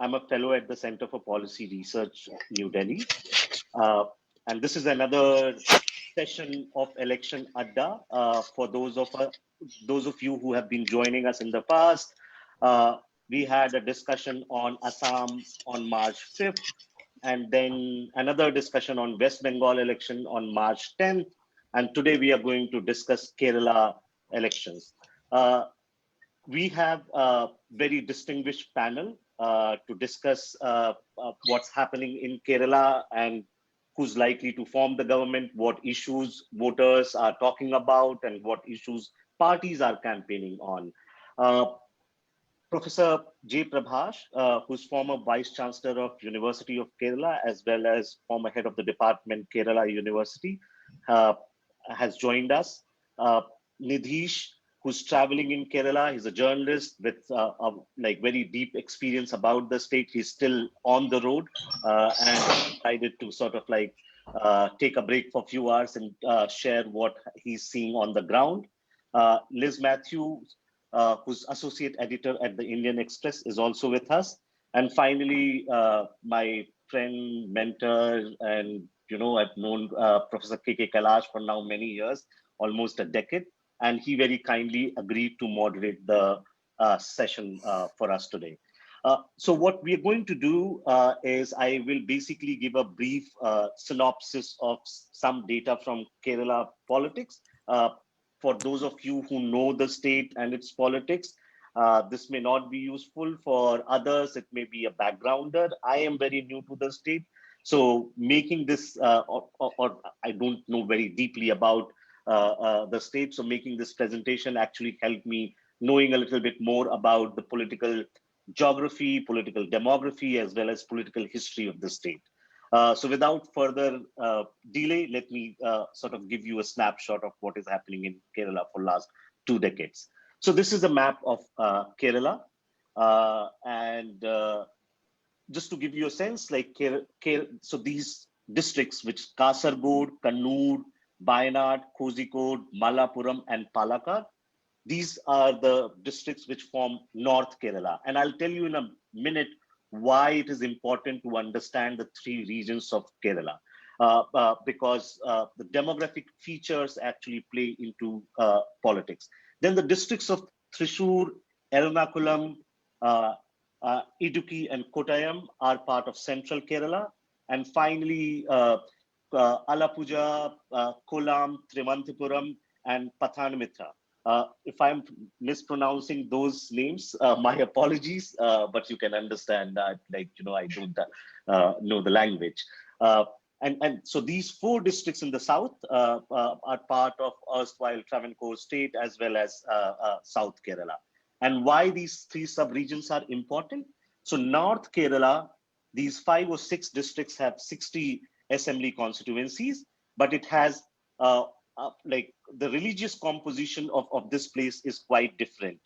I'm a fellow at the Center for Policy Research, New Delhi. Uh, and this is another session of Election Adda for those of you who have been joining us in the past. We had a discussion on Assam on March 5th, and then another discussion on West Bengal election on March 10th. And today we are going to discuss Kerala elections. We have a very distinguished panel to discuss what's happening in Kerala and who's likely to form the government, what issues voters are talking about, and what issues parties are campaigning on. Uh, Professor J. Prabhash, who's former Vice Chancellor of University of Kerala, as well as former head of the department, Kerala University, uh, has joined us. Uh, Nidhish, who's traveling in Kerala, he's a journalist with like very deep experience about the state. He's still on the road and decided to sort of like take a break for a few hours and share what he's seeing on the ground. Liz Matthews, who's associate editor at the Indian Express, is also with us. And finally, my friend, mentor, and I've known Professor K.K. Kailash for now many years, almost a decade, and he very kindly agreed to moderate the session for us today. So what we are going to do is I will basically give a brief synopsis of some data from Kerala politics. For those of you who know the state and its politics, this may not be useful. For others, it may be a backgrounder. I am very new to the state. So making this, or I don't know very deeply about the state. So making this presentation actually helped me knowing a little bit more about the political geography, political demography, as well as political history of the state. So without further delay, let me sort of give you a snapshot of what is happening in Kerala for last 2 decades. So this is a map of Kerala. And just to give you a sense, like so these districts, which Kasargod, Kannur, Wayanad, Kozhikode, Malappuram, and Palakkad, these are the districts which form North Kerala. And I'll tell you in a minute why it is important to understand the 3 regions of Kerala. Because the demographic features actually play into politics. Then the districts of Thrissur, Ernakulam, Idukki, and Kottayam are part of central Kerala. And finally, Alappuzha, Kollam, Trivandrum, and Pathanamthitta. If I'm mispronouncing those names, my apologies, but you can understand that, like, I don't know the language. And so these 4 districts in the south are part of erstwhile Travancore state as well as South Kerala. And why these 3 sub-regions are important? So North Kerala, these 5 or 6 districts have 60 assembly constituencies, but it has like the religious composition of this place is quite different.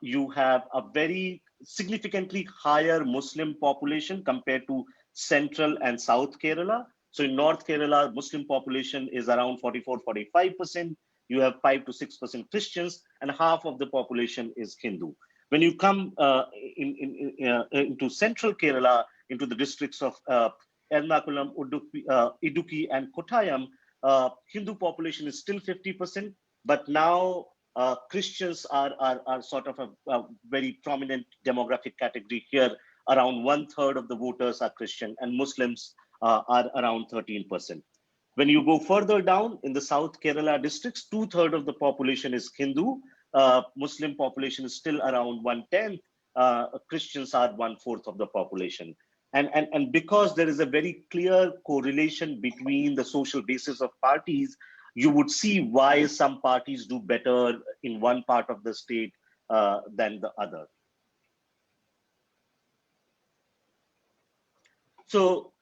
You have a very significantly higher Muslim population compared to Central and South Kerala. So in North Kerala, Muslim population is around 44-45%. You have 5 to 6% Christians, and half of the population is Hindu. When you come into Central Kerala, into the districts of Ernakulam, Idukki, and Kottayam, Hindu population is still 50%, but now Christians are sort of a very prominent demographic category here. Around 1/3 of the voters are Christian, and Muslims are around 13%. When you go further down in the South Kerala districts, 2/3 of the population is Hindu. Muslim population is still around 1/10. Christians are 1/4 of the population. And because there is a very clear correlation between the social basis of parties, you would see why some parties do better in one part of the state than the other. So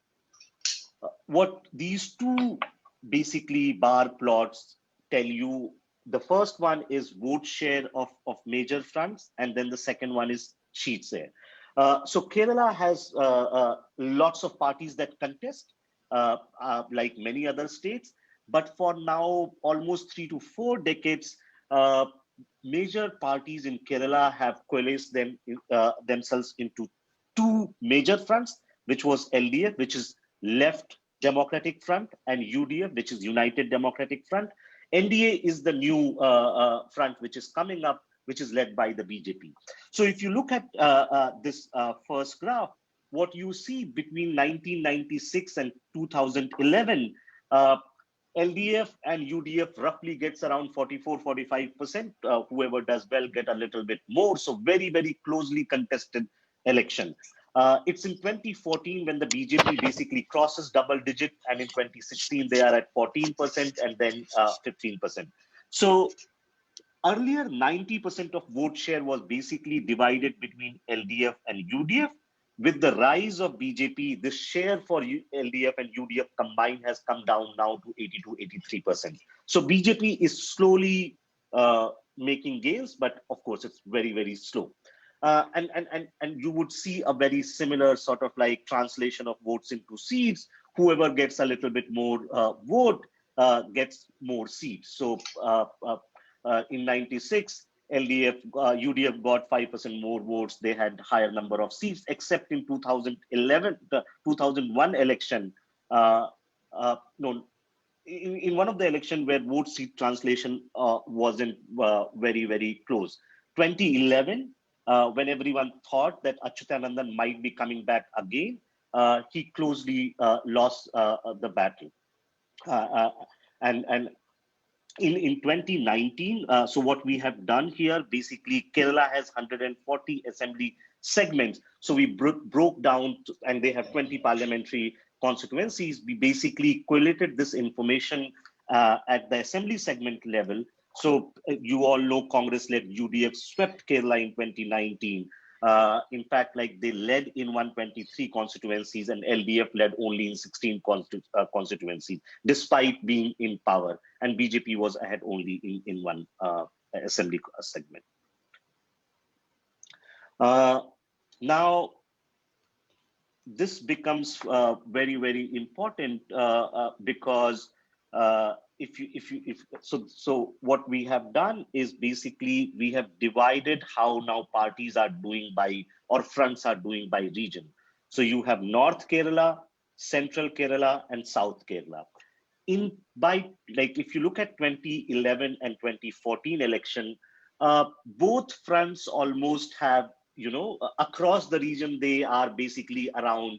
what these 2 basically bar plots tell you, the first one is vote share of major fronts, and then the second one is seat share. So Kerala has lots of parties that contest, like many other states, but for now, almost 3 to 4 decades, major parties in Kerala have coalesced themselves into two major fronts, which was LDF, which is Left Democratic Front, and UDF, which is United Democratic Front. NDA is the new front which is coming up, which is led by the BJP. So if you look at this first graph, what you see between 1996 and 2011, LDF and UDF roughly gets around 44-45%. Whoever does well get a little bit more. So very, very closely contested election. It's in 2014 when the BJP basically crosses double digit, and in 2016 they are at 14% and then 15%. So earlier 90% of vote share was basically divided between LDF and UDF. With the rise of BJP, the share for LDF and UDF combined has come down now to 82-83%. So BJP is slowly making gains, but of course it's very, very slow. And you would see a very similar sort of like translation of votes into seats. Whoever gets a little bit more vote gets more seats. So in 96, LDF, UDF got 5% more votes. They had higher number of seats, except in 2011, the 2001 election. No, in one of the election where vote seat translation wasn't very, very close. 2011, when everyone thought that Achyutanandan might be coming back again, he closely lost the battle. And in 2019, so what we have done here, basically Kerala has 140 assembly segments. So we broke down, and they have 20 parliamentary constituencies. We basically collated this information at the assembly segment level. So you all know Congress-led UDF swept Kerala in 2019. In fact, like they led in 123 constituencies, and LDF led only in 16 constituencies, despite being in power. And BJP was ahead only in one assembly segment. Now, this becomes very, very important because so what we have done is basically we have divided how now parties are doing by, or fronts are doing by region. So you have North Kerala, Central Kerala, and South Kerala. If you look at 2011 and 2014 election, both fronts almost have, across the region, they are basically around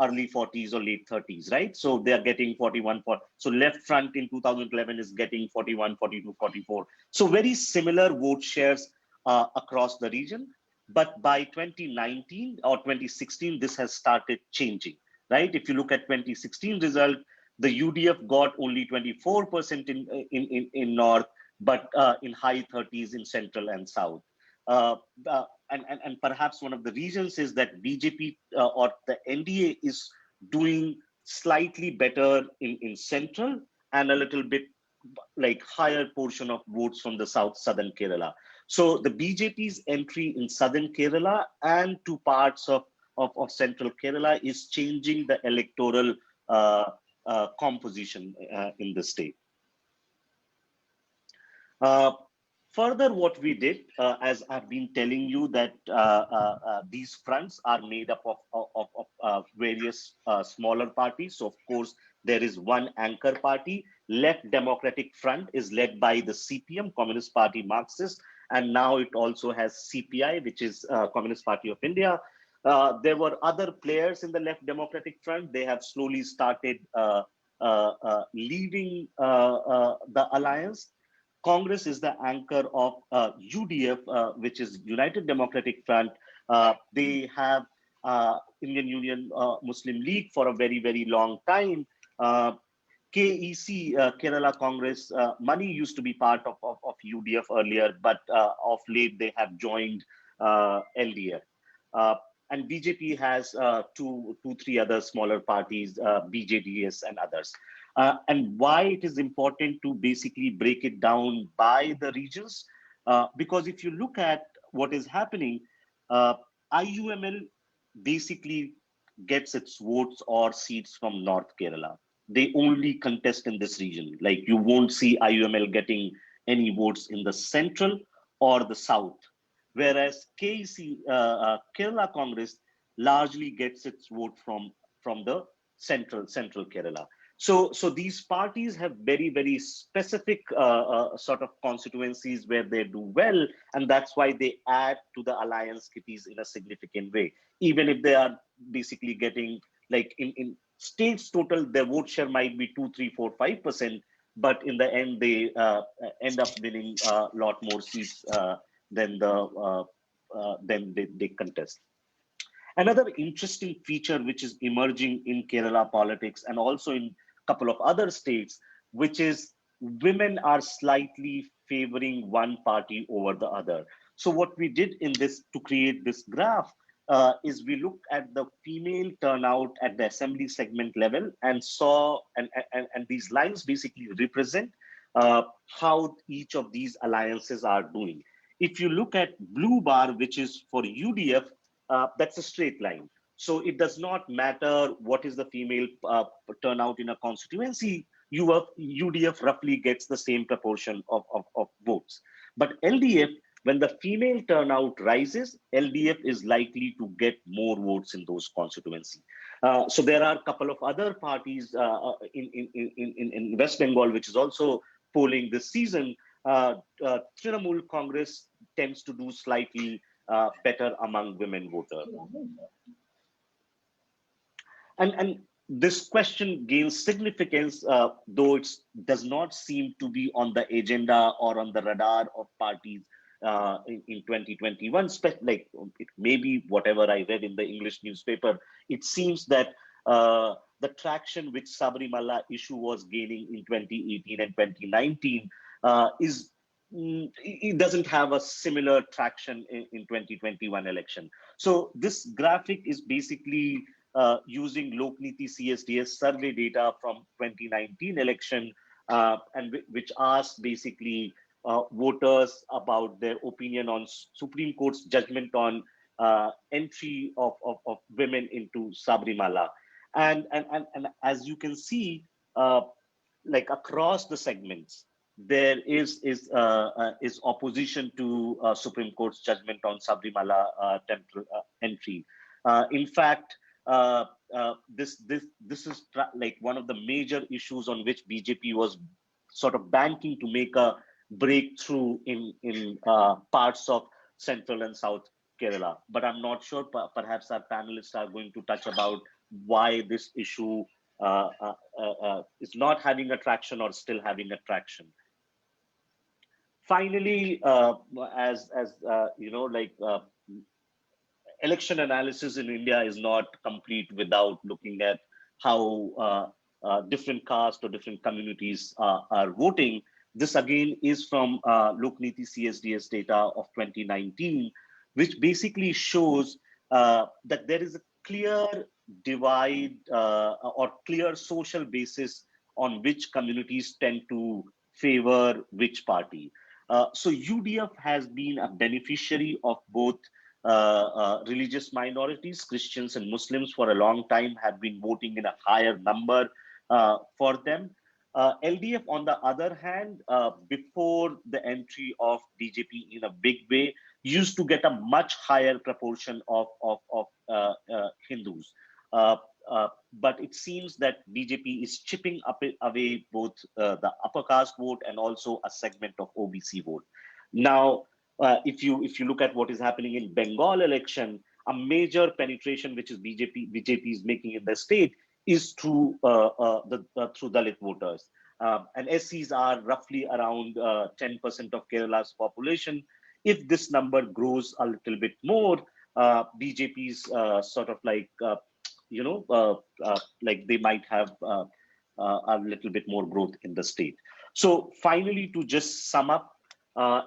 early 40s or late 30s, right? So they are getting 41. So left front in 2011 is getting 41, 42, 44. So very similar vote shares across the region. But by 2019 or 2016, this has started changing, right? If you look at 2016 result, the UDF got only 24% in North, but in high 30s in Central and South. And perhaps one of the reasons is that BJP or the NDA is doing slightly better in Central and a little bit like higher portion of votes from the southern Kerala. So the BJP's entry in southern Kerala and two parts of Central Kerala is changing the electoral composition in the state. Further, what we did, as I've been telling you, that these fronts are made up of various smaller parties. So, of course, there is one anchor party. Left Democratic Front is led by the CPM, Communist Party Marxist, and now it also has CPI, which is Communist Party of India. There were other players in the Left Democratic Front. They have slowly started leaving the alliance. Congress is the anchor of UDF, which is United Democratic Front. They have Indian Union Muslim League for a very, very long time. KEC, Kerala Congress, Mani used to be part of UDF earlier, but of late they have joined LDF. And BJP has two, three other smaller parties, BJDS and others. And why it is important to basically break it down by the regions, because if you look at what is happening, IUML basically gets its votes or seats from North Kerala. They only contest in this region. Like you won't see IUML getting any votes in the central or the south. Whereas KEC, Kerala Congress, largely gets its vote from the central Kerala. So these parties have very specific sort of constituencies where they do well, and that's why they add to the alliance kitties in a significant way. Even if they are basically getting, like, in states total, their vote share might be 2, 3, 4, 5%, but in the end they end up winning a lot more seats than they contest. Another interesting feature which is emerging in Kerala politics and also in a couple of other states, which is women are slightly favoring one party over the other. So what we did in this to create this graph is we looked at the female turnout at the assembly segment level and saw, and these lines basically represent how each of these alliances are doing. If you look at blue bar, which is for UDF, that's a straight line. So it does not matter what is the female turnout in a constituency. UDF roughly gets the same proportion of votes. But LDF, when the female turnout rises, LDF is likely to get more votes in those constituencies. So there are a couple of other parties in West Bengal, which is also polling this season. Trinamool Congress tends to do slightly better among women voters. And this question gains significance, though it does not seem to be on the agenda or on the radar of parties in 2021. Like, it may be whatever I read in the English newspaper. It seems that the traction which Sabarimala issue was gaining in 2018 and 2019 it doesn't have a similar traction in 2021 election. So this graphic is basically using Lokniti CSDS survey data from 2019 election, and which asks basically voters about their opinion on Supreme Court's judgment on entry of women into Sabarimala. And as you can see, like across the segments, there is opposition to Supreme Court's judgment on Sabarimala temple entry. In fact, this is like one of the major issues on which BJP was sort of banking to make a breakthrough in parts of central and south Kerala. But I'm not sure. Perhaps our panelists are going to touch about why this issue is not having a traction or still having a traction. Finally, as you know, like election analysis in India is not complete without looking at how different castes or different communities are voting. This again is from Lokniti CSDS data of 2019, which basically shows that there is a clear divide or clear social basis on which communities tend to favor which party. So UDF has been a beneficiary of both religious minorities, Christians and Muslims, for a long time, have been voting in a higher number for them. LDF, on the other hand, before the entry of BJP in a big way, used to get a much higher proportion of Hindus. But it seems that BJP is chipping away both the upper caste vote and also a segment of OBC vote. Now, if you look at what is happening in Bengal election, a major penetration which is BJP is making in the state is through through Dalit voters, and SCs are roughly around 10% of Kerala's population. If this number grows a little bit more, BJP's sort of like like they might have a little bit more growth in the state. So finally, to just sum up,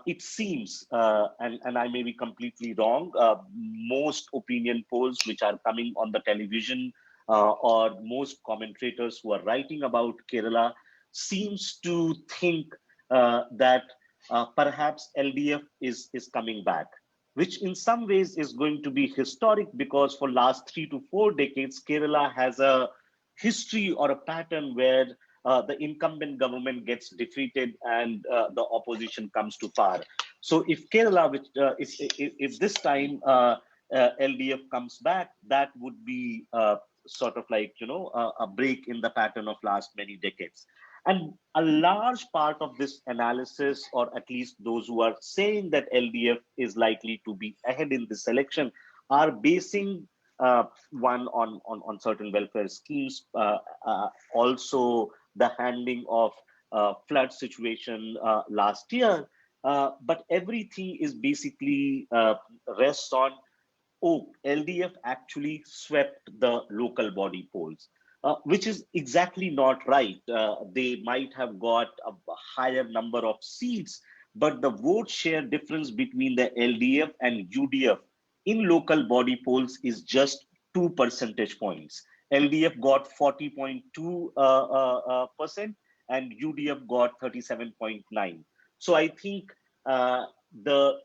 it seems, and I may be completely wrong, most opinion polls which are coming on the television or most commentators who are writing about Kerala seems to think that perhaps LDF is coming back, which in some ways is going to be historic, because for last 3 to 4 decades, Kerala has a history or a pattern where the incumbent government gets defeated and the opposition comes to power. So if Kerala, which if this time LDF comes back, that would be sort of like, a break in the pattern of last many decades. And a large part of this analysis, or at least those who are saying that LDF is likely to be ahead in this election, are basing one on certain welfare schemes, also the handling of flood situation last year. But everything is basically rests on, oh, LDF actually swept the local body polls, which is exactly not right. They might have got a higher number of seats, but the vote share difference between the LDF and UDF in local body polls is just 2 percentage points. LDF got 40.2% and UDF got 37.9. So I think the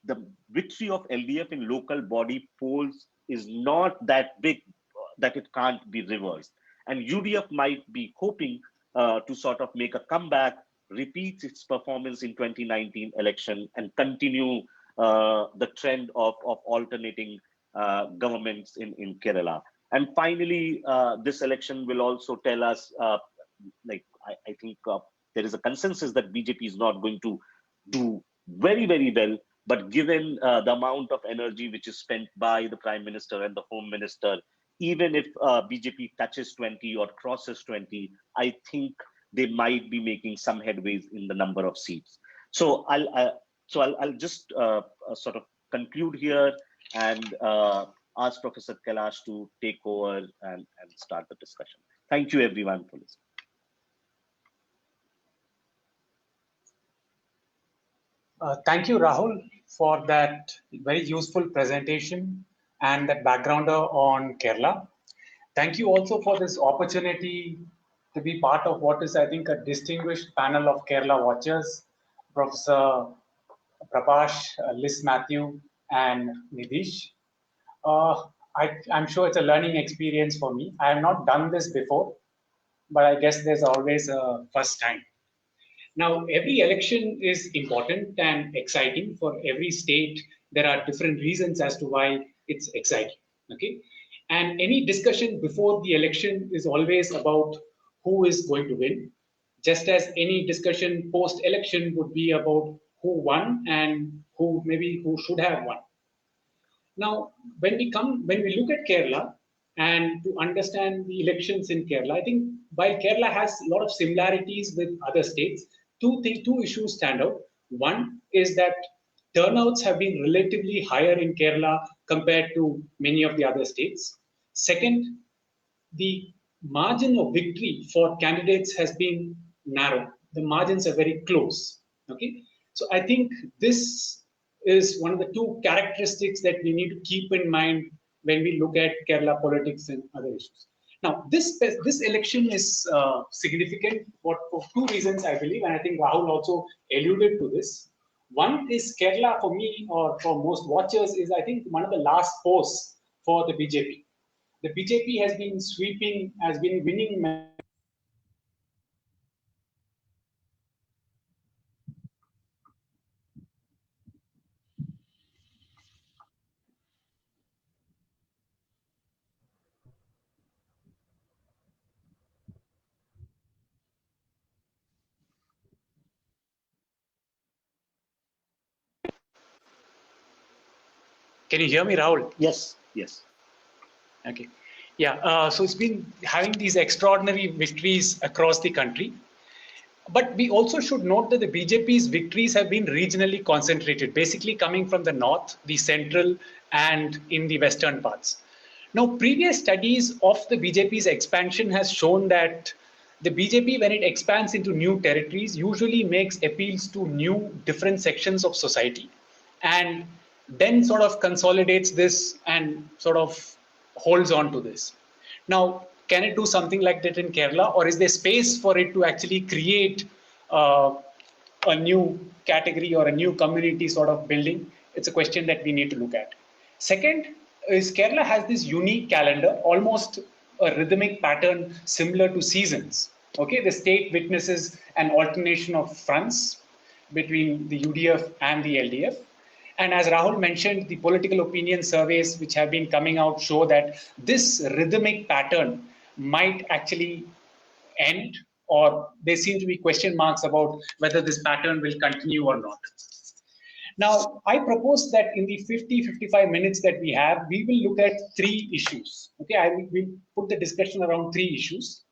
the victory of LDF in local body polls is not that big that it can't be reversed. And UDF might be hoping to sort of make a comeback, repeat its performance in 2019 election, and continue the trend of alternating governments in Kerala. And finally, this election will also tell us, I think there is a consensus that BJP is not going to do very, very well. But given the amount of energy which is spent by the Prime Minister and the Home Minister, even if BJP touches 20 or crosses 20, I think they might be making some headways in the number of seats. So I'll just sort of conclude here and ask Professor Kailash to take over and start the discussion. Thank you, everyone, for listening. Thank you, Rahul, for that very useful presentation and that backgrounder on Kerala. Thank you also for this opportunity to be part of what is, I think, a distinguished panel of Kerala watchers, Professor Prabhash, Liz Matthew, and Nidish. I'm sure it's a learning experience for me. I have not done this before, but I guess there's always a first time. Now, every election is important and exciting for every state. There are different reasons as to why it's exciting. Okay, and any discussion before the election is always about who is going to win, just as any discussion post-election would be about who won and who should have won. Now, when we look at Kerala and to understand the elections in Kerala, I think while Kerala has a lot of similarities with other states, two issues stand out. One is that turnouts have been relatively higher in Kerala compared to many of the other states. Second, the margin of victory for candidates has been narrow. The margins are very close. Okay, so I think this is one of the two characteristics that we need to keep in mind when we look at Kerala politics and other issues. Now, this election is significant for two reasons, I believe, and I think Rahul also alluded to this. One is Kerala, for me, or for most watchers, is, I think, one of the last posts for the BJP. The BJP has been winning. Can you hear me, Rahul? Yes, yes. Okay. Yeah, so it's been having these extraordinary victories across the country. But we also should note that the BJP's victories have been regionally concentrated, basically coming from the north, the central, and in the western parts. Now, previous studies of the BJP's expansion has shown that the BJP, when it expands into new territories, usually makes appeals to new different sections of society, and then sort of consolidates this and sort of holds on to this. Now, can it do something like that in Kerala, or is there space for it to actually create a new category or a new community sort of building? It's a question that we need to look at. Second is Kerala has this unique calendar, almost a rhythmic pattern similar to seasons. Okay, the state witnesses an alternation of fronts between the UDF and the LDF. And as Rahul mentioned, the political opinion surveys which have been coming out show that this rhythmic pattern might actually end, or there seem to be question marks about whether this pattern will continue or not. Now, I propose that in the 50-55 minutes that we have, we will look at three issues. Okay, I will put the discussion around three issues.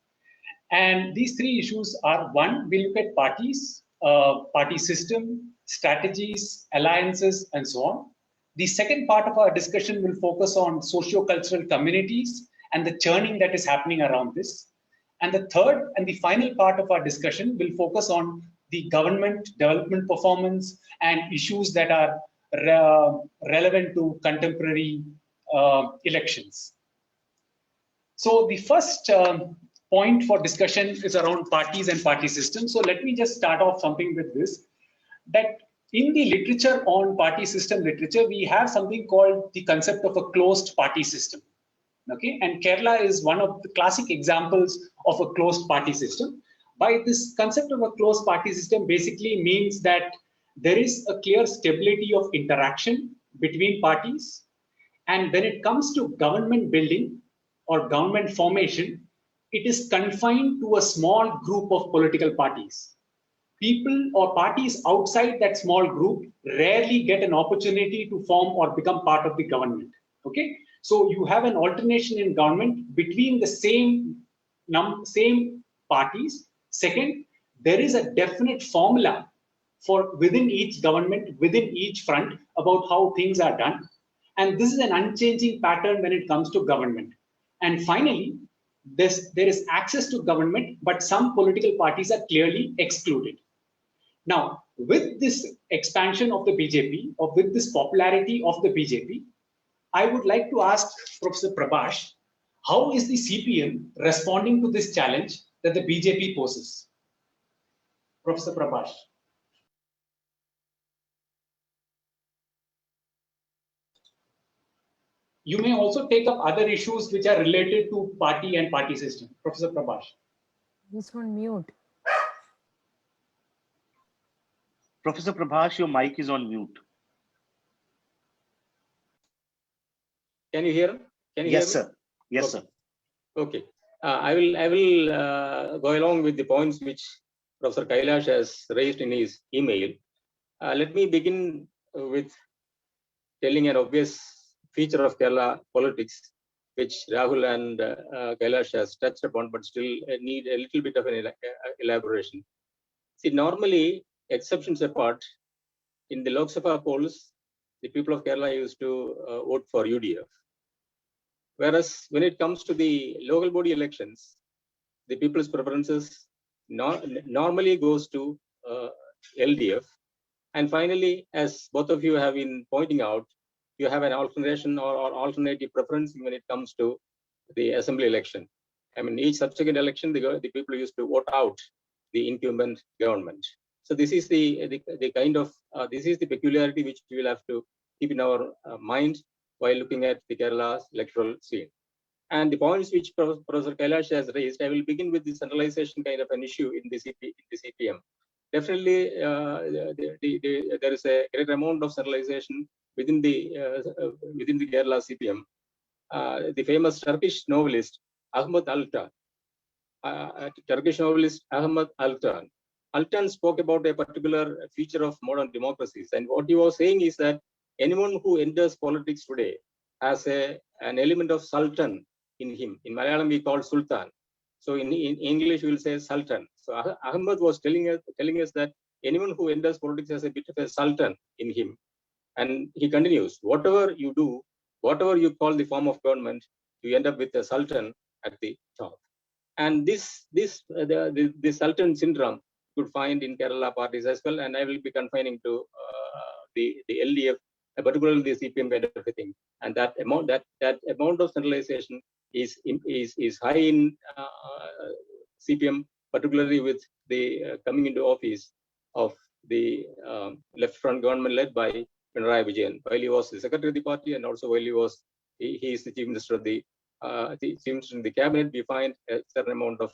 And these three issues are: one, we look at parties, party system, strategies, alliances, and so on. The second part of our discussion will focus on socio-cultural communities and the churning that is happening around this. And the third and the final part of our discussion will focus on the government development performance and issues that are relevant to contemporary elections. So the first point for discussion is around parties and party systems. So let me just start off something with this, that in the literature on party system literature, we have something called the concept of a closed party system. Okay, and Kerala is one of the classic examples of a closed party system. By this concept of a closed party system basically means that there is a clear stability of interaction between parties. And when it comes to government building or government formation, it is confined to a small group of political parties. People or parties outside that small group rarely get an opportunity to form or become part of the government. Okay, so you have an alternation in government between the same parties. Second, there is a definite formula for within each government, within each front, about how things are done. And this is an unchanging pattern when it comes to government. And finally, there is access to government, but some political parties are clearly excluded. Now, with this expansion of the BJP, or with this popularity of the BJP, I would like to ask Professor Prabhash, how is the CPM responding to this challenge that the BJP poses? Professor Prabhash. You may also take up other issues which are related to party and party system. Professor Prabhash. He's on mute. Professor Prabhash, your mic is on mute. Can you hear? Can you Yes, hear me? sir. Yes, Okay. sir. Okay. I will go along with the points which Professor Kailash has raised in his email. Let me begin with telling an obvious feature of Kerala politics, which Rahul and Kailash has touched upon, but still need a little bit of an elaboration. See, normally, exceptions apart, in the Lok Sabha polls, the people of Kerala used to vote for UDF. Whereas when it comes to the local body elections, the people's preferences normally goes to LDF. And finally, as both of you have been pointing out, you have an alternation or alternative preference when it comes to the assembly election. I mean, each subsequent election, the people used to vote out the incumbent government. So this is the kind of this is the peculiarity which we will have to keep in our mind while looking at the Kerala's electoral scene. And the points which Professor Kailash has raised, I will begin with the centralization kind of an issue in the CPM. Definitely, there is a great amount of centralization within the Kerala CPM. The famous Turkish novelist Ahmet Altan, Altan spoke about a particular feature of modern democracies, and what he was saying is that anyone who enters politics today has an element of sultan in him. In Malayalam, we call sultan. So in English, we will say sultan. So Ahmed was telling us that anyone who enters politics has a bit of a sultan in him. And he continues, whatever you do, whatever you call the form of government, you end up with a sultan at the top. And this sultan syndrome you could find in Kerala parties as well. And I will be confining to the LDF, particularly the CPM kind of a thing. And that amount of centralization is high in CPM, particularly with the coming into office of the left front government led by Pinarayi Vijayan, while he was the secretary of the party, and also while he is the chief minister of the chief minister in the cabinet. We find a certain amount of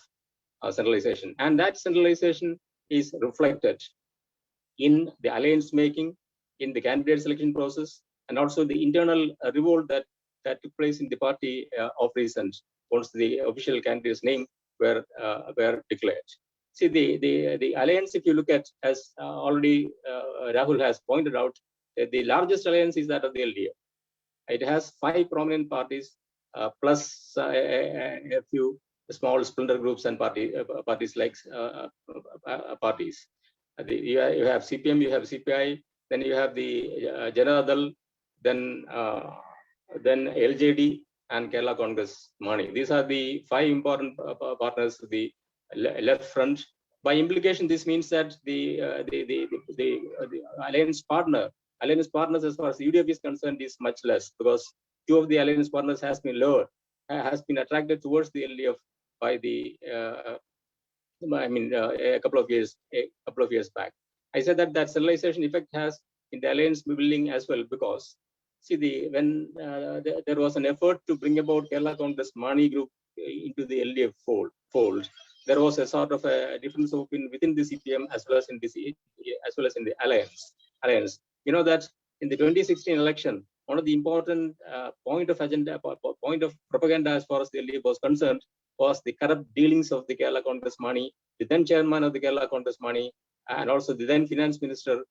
centralization, and that centralization is reflected in the alliance making, in the candidate selection process, and also the internal revolt that took place in the party of recent once the official candidate's name were declared. See, the alliance, if you look at, as already Rahul has pointed out, the largest alliance is that of the LDF. It has 5 prominent parties plus a few small splinter groups and parties like parties. You have CPM, you have CPI, then you have the Janata Dal, then LJD and Kerala Congress Mani. These are the 5 important partners of the left front. By implication, this means that the alliance partners as far as UDF is concerned is much less, because 2 of the alliance partners has been lowered, has been attracted towards the LDF by the a couple of years back. I said that centralization effect has in the alliance building as well, because see, when there was an effort to bring about Kerala Congress Mani group into the LDF fold, there was a sort of a difference of opinion within the CPM as well as in the alliance. You know that in the 2016 election, one of the important point of propaganda as far as the LDF was concerned was the corrupt dealings of the Kerala Congress Mani, the then chairman of the Kerala Congress Mani, and also the then finance minister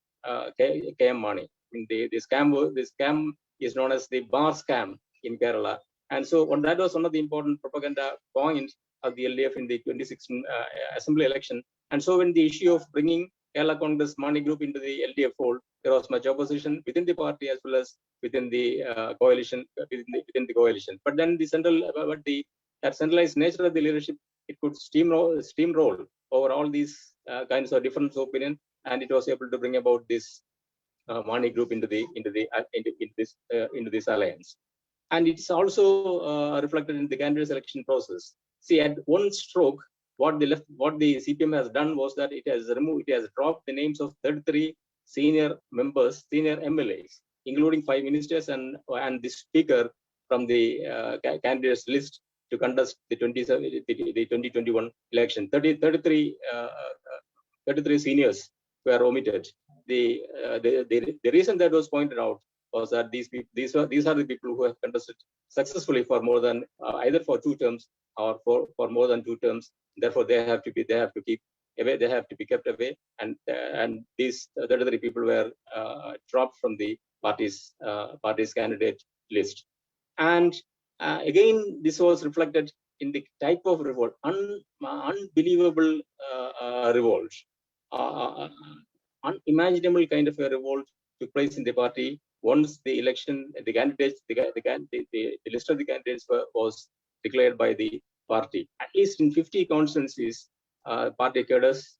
K.M. Mani. I mean, this scam is known as the bar scam in Kerala, and so that was one of the important propaganda points of the LDF in the 2016 assembly election. And so when the issue of bringing Kerala Congress Mani group into the LDF fold, there was much opposition within the party as well as within the coalition. But then that centralized nature of the leadership, it could steamroll over all these kinds of difference of opinion, and it was able to bring about this Mani group into this alliance. And it's also reflected in the candidate selection process. See, at one stroke, what the CPM has done was that it has dropped the names of 33 senior members, senior MLAs, including 5 ministers and the speaker from the candidates list to conduct the 2021 election. 33 seniors were omitted. The reason that was pointed out was that these are the people who have contested successfully for more than either for 2 terms or for more than 2 terms. Therefore, they have to be kept away, and these 33 people were dropped from the party's candidate list. And again, this was reflected in the type of revolt, unbelievable revolt, unimaginable kind of a revolt took place in the party once the election, the list of the candidates was declared by the party. At least in 50 constituencies, party cadres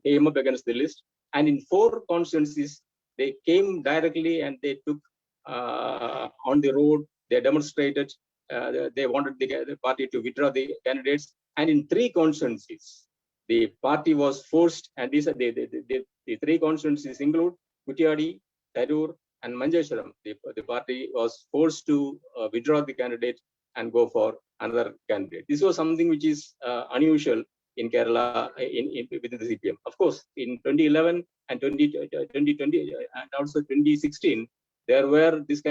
came up against the list, and in 4 constituencies, they came directly and they took on the road. They demonstrated. They wanted the party to withdraw the candidates, and in 3 constituencies, the party was forced. And these are the 3 constituencies include Kutiyadi, Tharoor, and Manjeshwaram. The party was forced to withdraw the candidate and go for another candidate. This was something which is unusual in Kerala within the CPM. Of course, in 2011 and 2020 and also 2016, there were this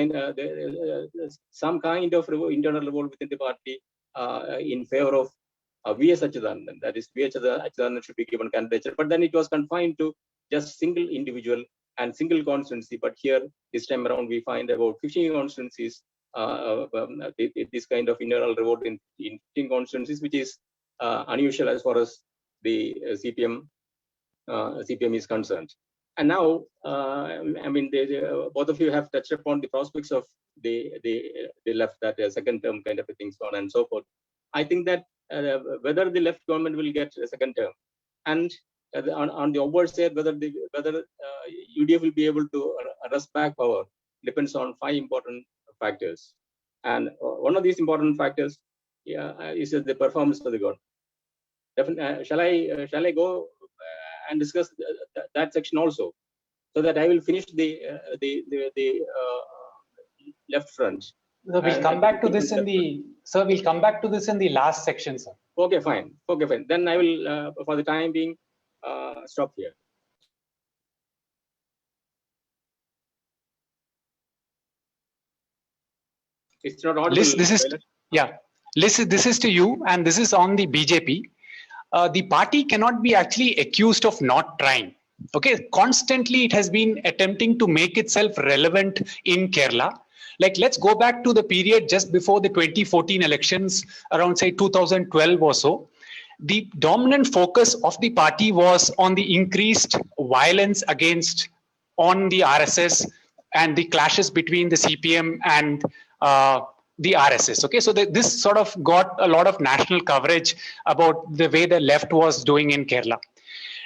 some kind of internal revolt within the party in favor of V.S. Achuthanandan. That is, V.S. Achuthanandan should be given candidature, but then it was confined to just single individual and single constituency. But here, this time around, we find about 15 constituencies, this kind of internal revolt in 15 constituencies, which is unusual as far as the CPM is concerned. And now, both of you have touched upon the prospects of the left, that second term kind of a thing, so on and so forth. I think that whether the left government will get a second term, and on the upward side, whether UDF will be able to wrest back power, depends on 5 important factors. And one of these important factors is the performance of the government. Shall I go and discuss that section also, so that I will finish the left front? So we'll come back to this in the last section, sir. Okay, fine. Then I will, for the time being, stop here. It's not audible. Liz, this is, yeah, Liz, this is to you, and this is on the BJP. The party cannot be actually accused of not trying. Okay, constantly it has been attempting to make itself relevant in Kerala. Like, let's go back to the period just before the 2014 elections, around say 2012 or so. The dominant focus of the party was on the increased violence against on the RSS and the clashes between the CPM and the RSS. Okay, so this sort of got a lot of national coverage about the way the left was doing in Kerala.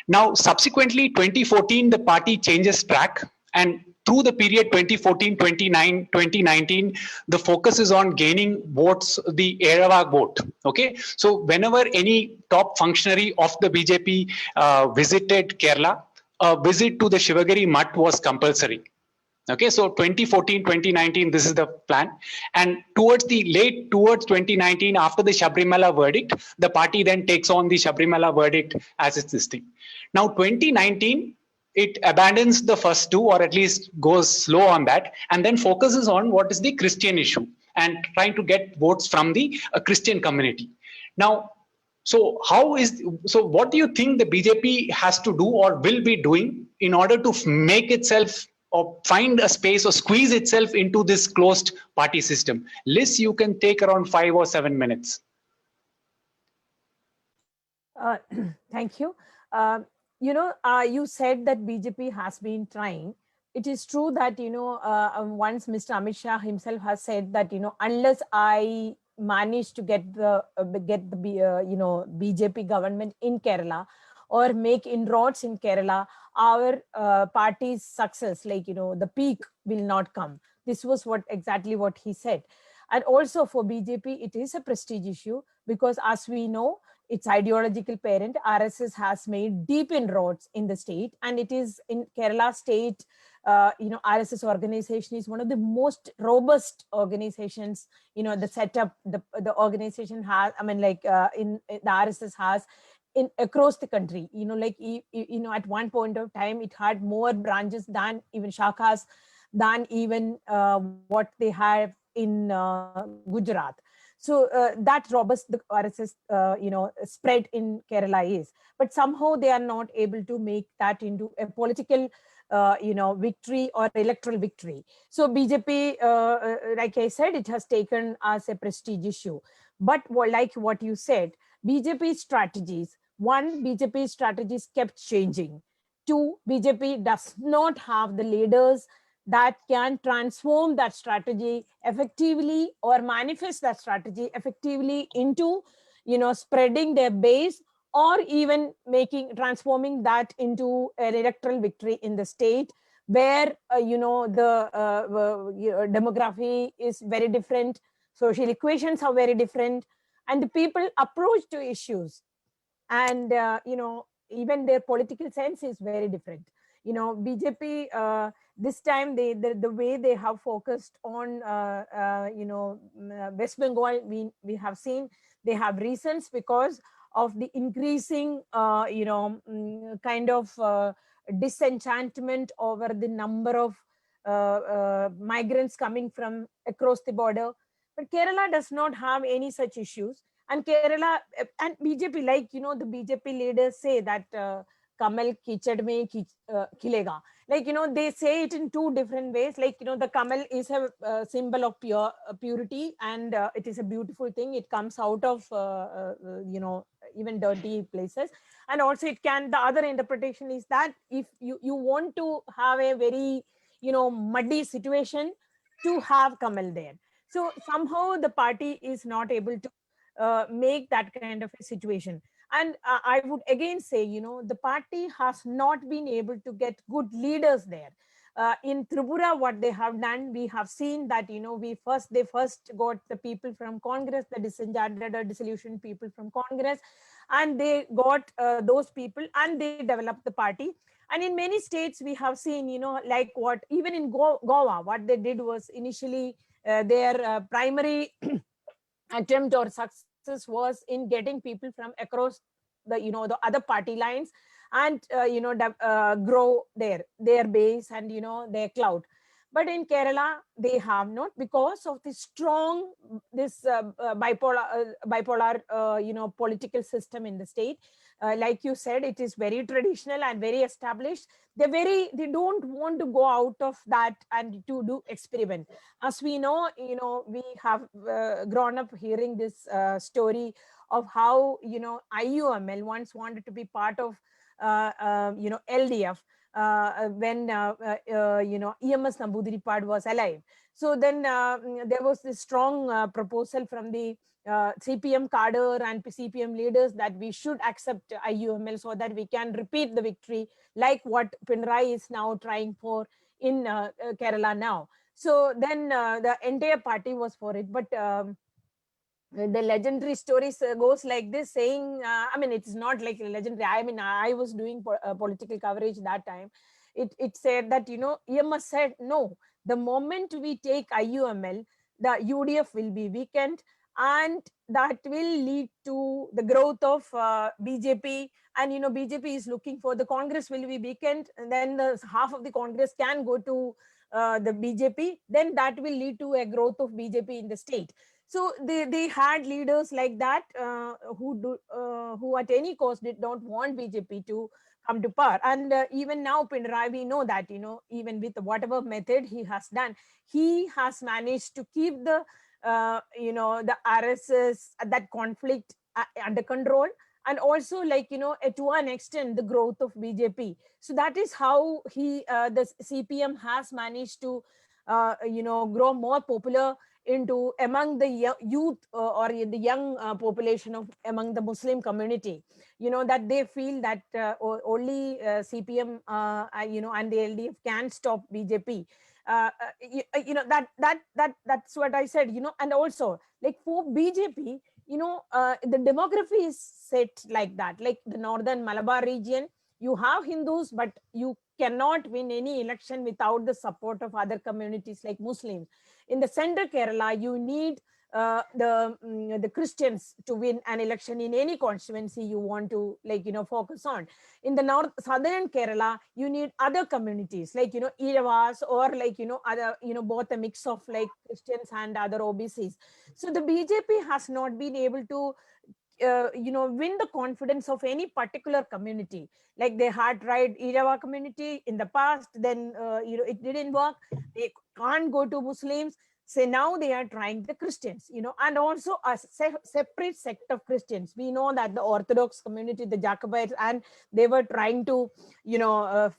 Now, subsequently, 2014, the party changes track, and through the period 2014-2019, the focus is on gaining votes, the Eravag vote. Okay, so whenever any top functionary of the BJP visited Kerala, a visit to the Shivagiri Mutt was compulsory. Okay, so 2014-2019, this is the plan. And towards 2019, after the Sabrimala verdict, the party then takes on the Sabrimala verdict as its thing. Now, 2019, it abandons the first two, or at least goes slow on that, and then focuses on what is the Christian issue and trying to get votes from the Christian community. Now, so what do you think the BJP has to do or will be doing in order to make itself or find a space or squeeze itself into this closed party system? Liz, you can take around 5 or 7 minutes. Thank you. You said that BJP has been trying. It is true that, once Mr. Amit Shah himself has said that, unless I manage to get the BJP government in Kerala or make inroads in Kerala, our party's success, the peak will not come. This was exactly what he said. And also for BJP, it is a prestige issue because, as we know, its ideological parent, RSS, has made deep inroads in the state, and it is in Kerala state. RSS organization is one of the most robust organizations. The setup the organization has. The RSS has across the country. At one point of time, it had more branches than even shakhas, than even what they have in Gujarat. So that robust the RSS, spread in Kerala is, but somehow they are not able to make that into a political, victory or electoral victory. So BJP, like I said, it has taken as a prestige issue. But like what you said, BJP strategies. One, BJP strategies kept changing. Two, BJP does not have the leaders that can transform that strategy effectively or manifest that strategy effectively into, spreading their base or even transforming that into an electoral victory in the state where, the demography is very different, social equations are very different, and the people approach to issues and, even their political sense is very different. BJP, this time the way they have focused on West Bengal, we have seen they have reasons because of the increasing kind of disenchantment over the number of migrants coming from across the border. But Kerala does not have any such issues, and Kerala and BJP, the BJP leaders say that Kamal kichad mein khilega. They say it in two different ways. The Kamal is a symbol of purity, and it is a beautiful thing. It comes out of, even dirty places. And also the other interpretation is that if you want to have a very, muddy situation, to have Kamal there. So somehow the party is not able to make that kind of a situation. And I would again say, the party has not been able to get good leaders there. In Tripura, what they have done, we have seen that, they first got the people from Congress, the disenchanted or disillusioned people from Congress, and they got those people and they developed the party. And in many states, we have seen, even in Goa, what they did was initially their primary attempt or success was in getting people from across the the other party lines and grow their base and their clout. But in Kerala, they have not, because of the strong, this bipolar, political system in the state. Like you said, it is very traditional and very established. They don't want to go out of that and to do experiment. As we know, we have grown up hearing this story of how, IUML once wanted to be part of, LDF, when EMS Namboodiripad was alive. So then there was this strong proposal from the CPM cadre and CPM leaders that we should accept IUML so that we can repeat the victory like what Pinarayi is now trying for in Kerala now. So then the entire party was for it. But the legendary stories goes like this, saying, I mean, it's not like legendary. I mean, I was doing political coverage that time. It said that, EMS said, no, the moment we take IUML, the UDF will be weakened, and that will lead to the growth of BJP. And, BJP is looking for the Congress will be weakened, and then the half of the Congress can go to the BJP. Then that will lead to a growth of BJP in the state. So they had leaders like that who at any cost did not want BJP to come to power. And even now, Pinarayi, we know that, even with whatever method he has done, he has managed to keep the the RSS, that conflict under control, and also, like, to an extent, the growth of BJP. So that is how the CPM has managed to grow more popular into among the youth or the young population of among the Muslim community, that they feel that only CPM and the LDF can stop BJP. That's what I said, and also, like, for BJP, the demography is set like that. Like the northern Malabar region, you have Hindus, but you cannot win any election without the support of other communities like Muslims. In the central Kerala, you need the Christians to win an election in any constituency you want to, like, focus on. In the southern Kerala, you need other communities like, Iravas, or like, other, both a mix of like Christians and other OBCs. So the BJP has not been able to win the confidence of any particular community. Like they had tried Irava community in the past, then it didn't work. They can't go to Muslims. So now they are trying the Christians, and also a separate sect of Christians. We know that the Orthodox community, the Jacobites, and they were trying to,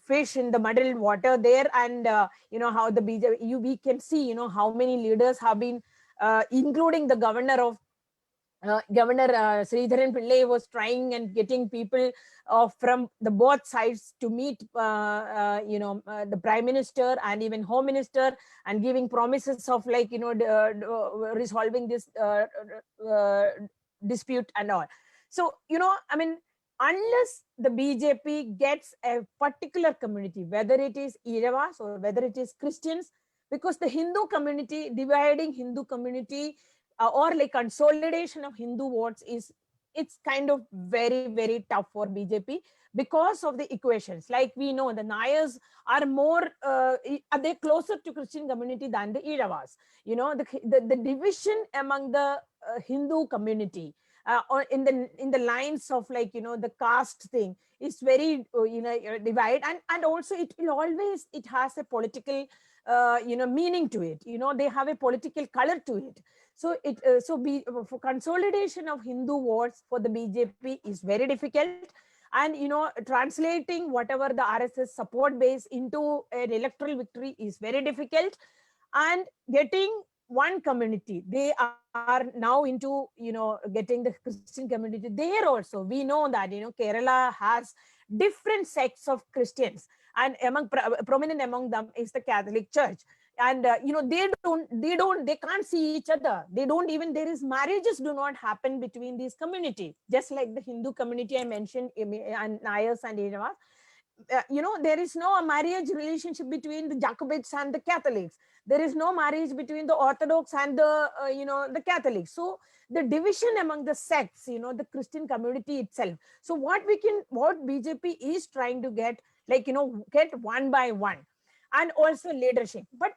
fish in the muddled water there. And, how the BJP, we can see, how many leaders have been, including the governor of Governor Sridharan Pillai was trying and getting people from the both sides to meet, the Prime Minister and even Home Minister, and giving promises of, like, resolving this dispute and all. So, I mean, unless the BJP gets a particular community, whether it is Iravas or whether it is Christians, because the Hindu community, dividing Hindu community, or like consolidation of Hindu votes, it's kind of very, very tough for BJP because of the equations. Like we know, the Nayars are more, are they closer to Christian community than the Iravas? The division among the Hindu community, or in the lines of, like, the caste thing is very divide, and also it has a political meaning to it. They have a political color to it. So for consolidation of Hindu votes for the BJP is very difficult. And, translating whatever the RSS support base into an electoral victory is very difficult. And getting one community, they are now into, getting the Christian community there also. We know that, Kerala has different sects of Christians, and prominent among them is the Catholic Church. And they can't see each other. There is marriages do not happen between these communities, just like the Hindu community I mentioned, and Nayars and Iravas. There is no marriage relationship between the Jacobites and the Catholics. There is no marriage between the Orthodox and the Catholics. So the division among the sects, the Christian community itself. So what BJP is trying to get, like, get one by one. and also leadership. But,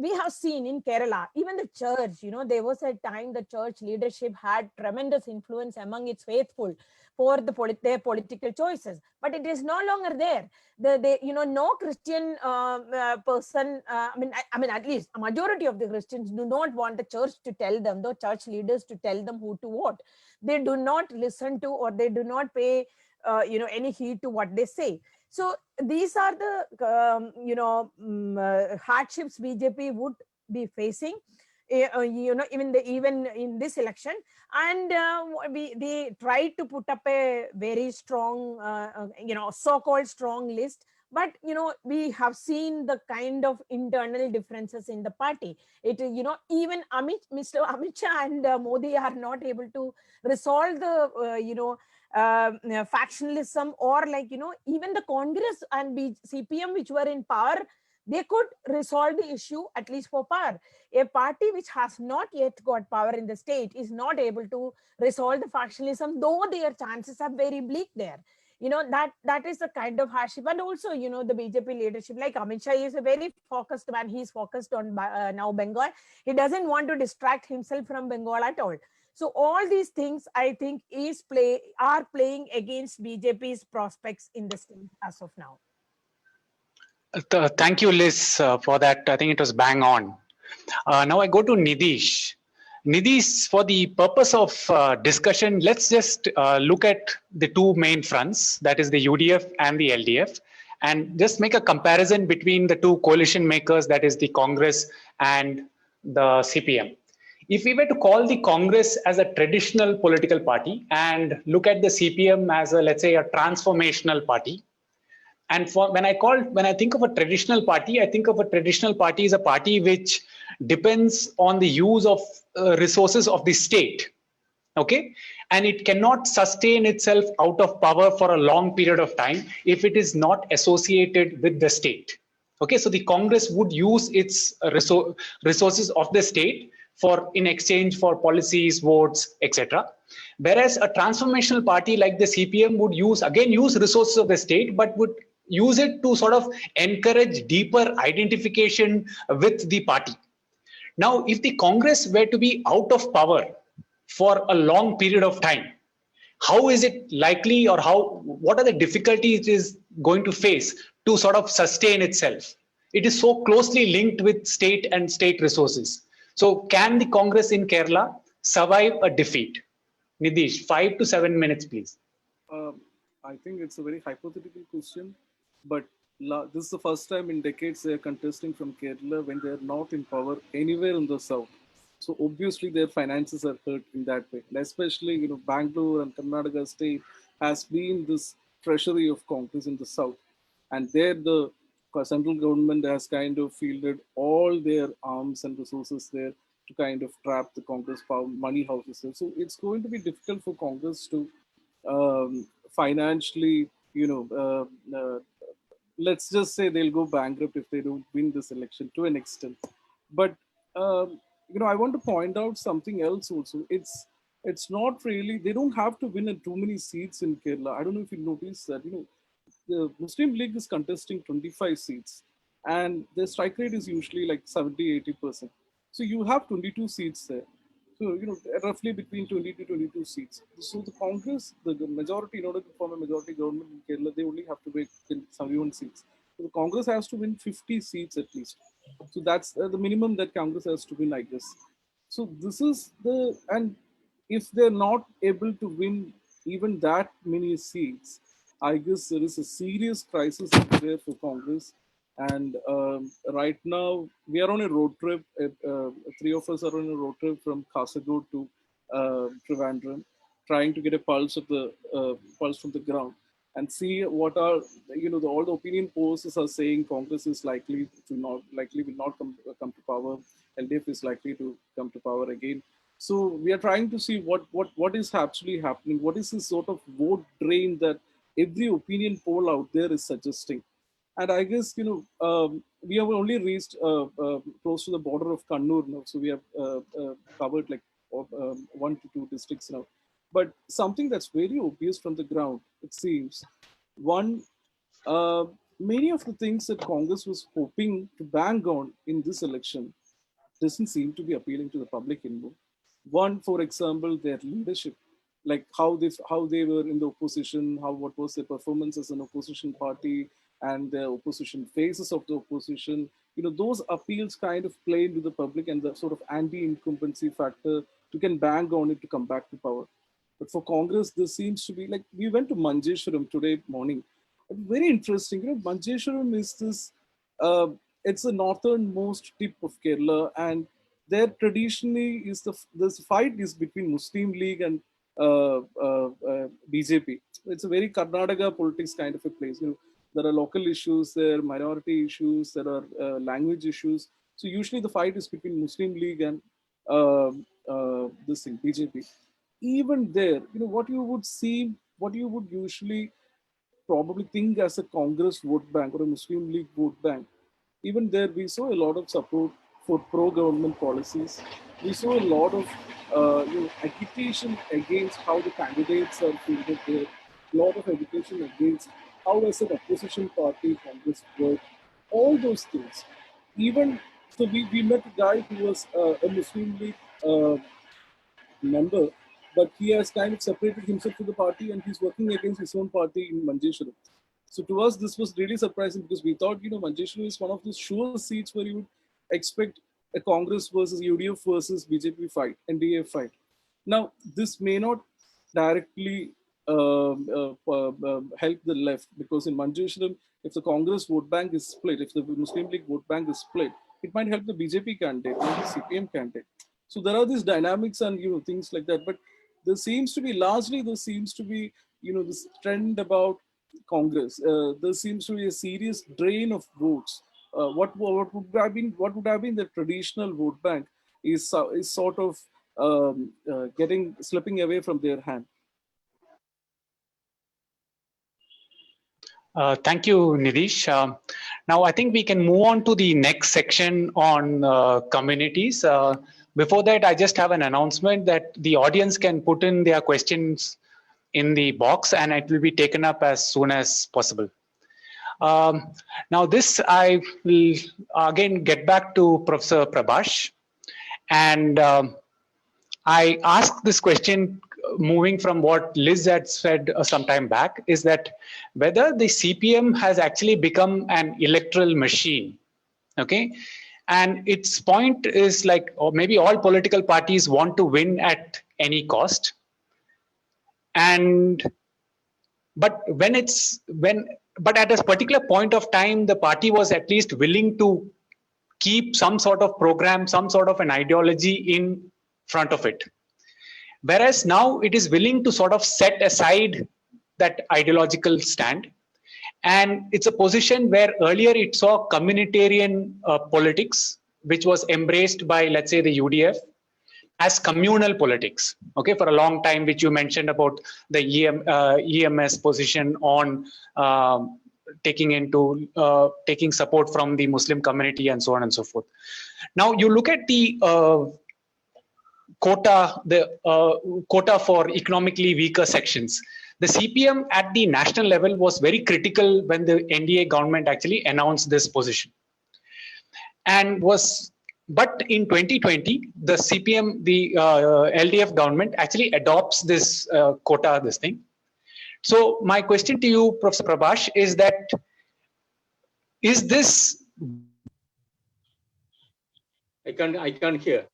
we have seen in Kerala, even the church, there was a time the church leadership had tremendous influence among its faithful for their political choices, but it is no longer there. No Christian person, at least a majority of the Christians do not want the church to tell them, the church leaders to tell them who to vote. They do not listen to, or they do not pay, any heed to what they say. So these are the hardships BJP would be facing, even in this election. And they tried to put up a very strong, so-called strong list. But we have seen the kind of internal differences in the party. Even Mr. Amit Shah and Modi are not able to resolve the factionalism, or even the Congress and CPM, which were in power, they could resolve the issue, at least for power. A party which has not yet got power in the state is not able to resolve the factionalism, though their chances are very bleak there. That is the kind of hardship. And also, the BJP leadership, like Amit Shah, is a very focused man. He's focused on now Bengal. He doesn't want to distract himself from Bengal at all. So all these things, I think, are playing against BJP's prospects in the state as of now. Thank you, Liz, for that. I think it was bang on. Now I go to Nidish. Nidish, for the purpose of discussion, let's just look at the two main fronts, that is the UDF and the LDF, and just make a comparison between the two coalition makers, that is the Congress and the CPM. If we were to call the Congress as a traditional political party and look at the CPM as let's say, a transformational party, and when I think of a traditional party, I think of a traditional party as a party which depends on the use of resources of the state, okay? And it cannot sustain itself out of power for a long period of time if it is not associated with the state. Okay, so the Congress would use its resources of the state in exchange for policies, votes, etc. Whereas a transformational party like the CPM would use resources of the state, but would use it to sort of encourage deeper identification with the party. Now, if the Congress were to be out of power for a long period of time, how is it likely, or what are the difficulties it is going to face to sort of sustain itself? It is so closely linked with state and state resources. So can the Congress in Kerala survive a defeat? Nidish, 5 to 7 minutes, please. I think it's a very hypothetical question, but this is the first time in decades they are contesting from Kerala when they are not in power anywhere in the south. So obviously their finances are hurt in that way. And especially, Bangalore and Karnataka state has been this treasury of Congress in the south. And there the central government has kind of fielded all their arms and resources there to kind of trap the Congress power money houses there. So it's going to be difficult for Congress to financially, let's just say they'll go bankrupt if they don't win this election to an extent. But I want to point out something else also. It's not really, they don't have to win too many seats in Kerala. I don't know if you noticed that, the Muslim League is contesting 25 seats and the strike rate is usually like 70-80%. So you have 22 seats there. So, roughly between 20 to 22 seats. So the Congress, the majority, in order to form a majority government in Kerala, they only have to win 71 seats. So the Congress has to win 50 seats at least. So that's the minimum that Congress has to win, I guess. So this is and if they're not able to win even that many seats, I guess there is a serious crisis there for Congress. And right now we are on a road trip. Three of us are on a road trip from Kasaragod to Trivandrum, trying to get a pulse of the pulse from the ground and see what are all the opinion polls are saying. Congress is likely will not come to power. LDF is likely to come to power again. So we are trying to see what is actually happening. What is this sort of vote drain that every opinion poll out there is suggesting? And I guess, we have only reached close to the border of Kannur now. So we have covered like 1 to 2 districts now. But something that's very obvious from the ground, it seems, one, many of the things that Congress was hoping to bang on in this election doesn't seem to be appealing to the public anymore. One, for example, their leadership, like how they were in the opposition, what was their performance as an opposition party, and the opposition phases of the opposition. Those appeals kind of play into the public, and the sort of anti-incumbency factor to can bang on it to come back to power. But for Congress, this seems to be like, we went to Manjeshwaram today morning. Very interesting. Manjeshwaram is this. It's the northernmost tip of Kerala, and there traditionally is this fight is between Muslim League and BJP. It's a very Karnataka politics kind of a place. There are local issues, there are minority issues, there are language issues. So usually the fight is between Muslim League and this thing, BJP. Even there, what you would see, what you would usually probably think as a Congress vote bank or a Muslim League vote bank, even there we saw a lot of support for pro-government policies. We saw a lot of agitation against how the candidates are fielded there. A lot of agitation against how as an opposition party Congress worked. All those things. Even so, we met a guy who was a Muslim League member, but he has kind of separated himself from the party and he's working against his own party in Manjeshwaram. So to us, this was really surprising because we thought, Manjeshwaram is one of those sure seats where you would expect a Congress versus UDF versus BJP fight, NDA fight. Now, this may not directly help the left, because in Manjeshwaram, if the Congress vote bank is split, if the Muslim League vote bank is split, it might help the BJP candidate or the CPM candidate. So there are these dynamics and things like that. But there seems to be this trend about Congress. There seems to be a serious drain of votes. What would have been the traditional vote bank is sort of slipping away from their hand. Thank you, Nidish. Now, I think we can move on to the next section on communities. Before that, I just have an announcement that the audience can put in their questions in the box and it will be taken up as soon as possible. Now, this I will again get back to Professor Prabhash. And I asked this question moving from what Liz had said some time back, is that whether the CPM has actually become an electoral machine, okay? And its point is like, or maybe all political parties want to win at any cost. But at a particular point of time, the party was at least willing to keep some sort of program, some sort of an ideology in front of it. Whereas now it is willing to sort of set aside that ideological stand. And it's a position where earlier it saw communitarian politics, which was embraced by, let's say, the UDF as communal politics. Okay, for a long time, which you mentioned about the EMS position on taking support from the Muslim community and so on and so forth. Now you look at the quota for economically weaker sections. The CPM at the national level was very critical when the NDA government actually announced this position. But in 2020, the CPM, the LDF government actually adopts this quota, this thing. So my question to you, Professor Prabhash, is that, is this? I can't hear.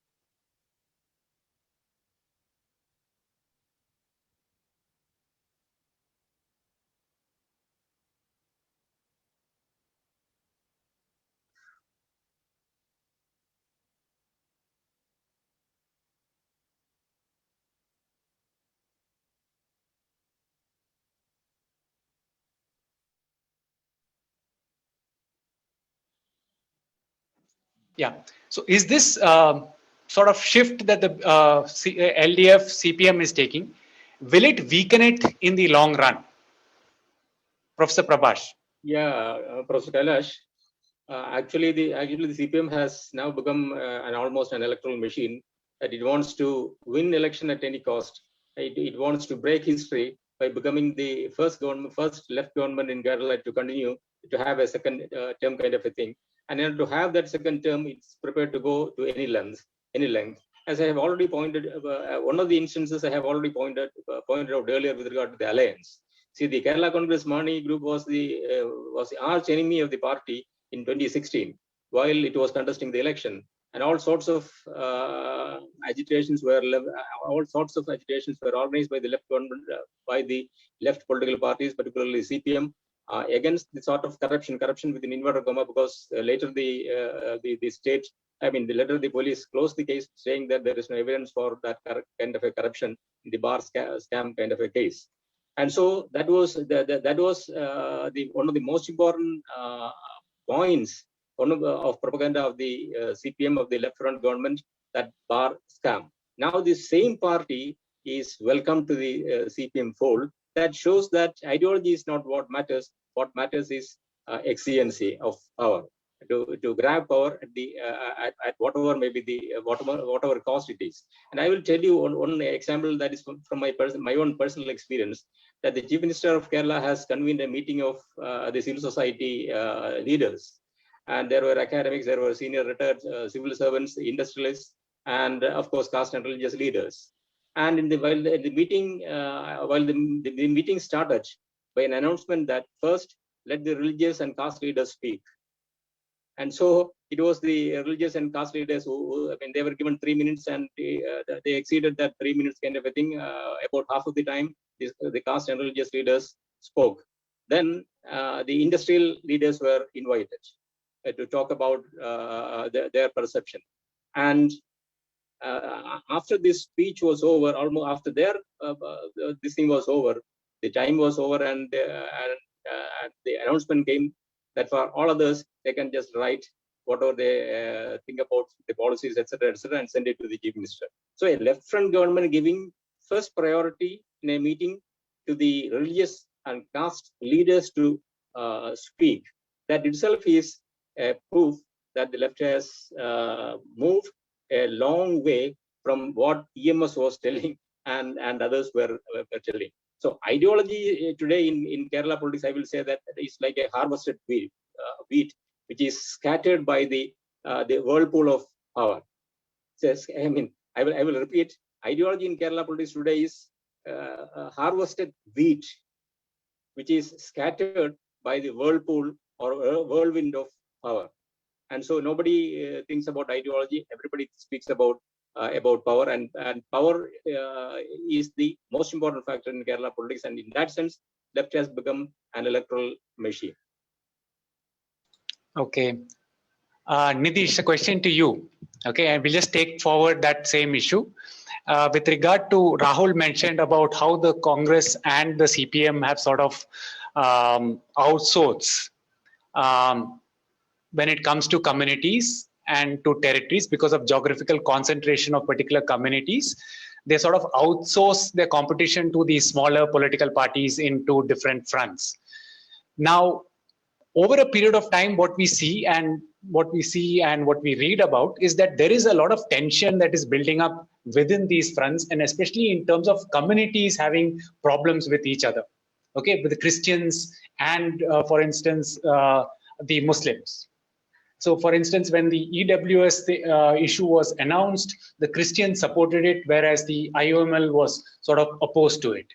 Yeah. So is this sort of shift that the LDF CPM is taking, will it weaken it in the long run? Professor Prabhash. Yeah, Professor Kailash. Actually, the CPM has now become almost an electoral machine, that it wants to win election at any cost. It wants to break history by becoming the first left government in Kerala to continue to have a second term kind of a thing. And then to have that second term, it's prepared to go to any length. As I have already pointed, one of the instances I have already pointed out earlier with regard to the alliance. See, the Kerala Congress Mani group was the arch enemy of the party in 2016 while it was contesting the election, and all sorts of agitations were organized by the left government, by the left political parties, particularly CPM, against the sort of corruption within inverted comma, because later the state, later the police closed the case, saying that there is no evidence for that kind of a corruption in the bar scam kind of a case. And so that was one of the most important points of propaganda of the CPM, of the left front government, that bar scam. Now this same party is welcome to the CPM fold. That shows that ideology is not what matters. What matters is exigency of power, to grab power at whatever may be the whatever cost it is. And I will tell you one example that is from my own personal experience, that the Chief Minister of Kerala has convened a meeting of the civil society leaders. And there were academics, there were senior retired civil servants, industrialists, and of course, caste and religious leaders. And while the meeting started by an announcement that first, let the religious and caste leaders speak. And so it was the religious and caste leaders who they were given 3 minutes, and they exceeded that 3 minutes kind of a thing. About half of the time, the caste and religious leaders spoke. Then the industrial leaders were invited to talk about their perception. And after this speech was over, almost after this thing was over, the time was over, and the announcement came that for all others, they can just write whatever they think about the policies, etc., and send it to the Chief Minister. So a left front government giving first priority in a meeting to the religious and caste leaders to speak, that itself is a proof that the left has moved a long way from what EMS was telling and others were telling. So ideology today in Kerala politics, I will say that it's like a harvested wheat, which is scattered by the whirlpool of power. So, I will repeat. Ideology in Kerala politics today is harvested wheat, which is scattered by the whirlpool or whirlwind of power. And so nobody thinks about ideology. Everybody speaks about power, and power is the most important factor in Kerala politics. And in that sense, left has become an electoral machine. Okay. Nitish, a question to you. Okay, I will just take forward that same issue. With regard to Rahul mentioned about how the Congress and the CPM have sort of outsourced when it comes to communities and to territories, because of geographical concentration of particular communities, they sort of outsource their competition to the smaller political parties into different fronts. Now, over a period of time, what we see and what we read about is that there is a lot of tension that is building up within these fronts, and especially in terms of communities having problems with each other, okay, with the Christians and, for instance, the Muslims. So, for instance, when the EWS issue was announced, the Christians supported it, whereas the IOML was sort of opposed to it.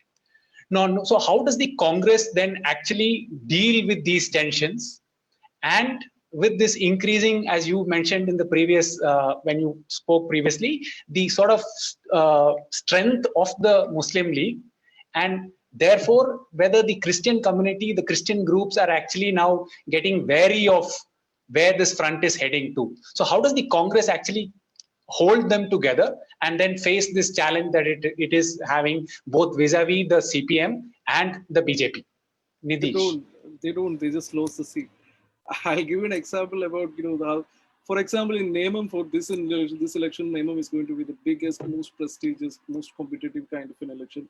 Now, so how does the Congress then actually deal with these tensions? And with this increasing, as you mentioned in the previous, when you spoke previously, the sort of strength of the Muslim League, and therefore whether the Christian community, the Christian groups are actually now getting wary of where this front is heading to. So how does the Congress actually hold them together and then face this challenge that it is having both vis-a-vis the CPM and the BJP? Nitish. They just lost the seat. I'll give you an example about, for example, in Nemam for this election, Nemam is going to be the biggest, most prestigious, most competitive kind of an election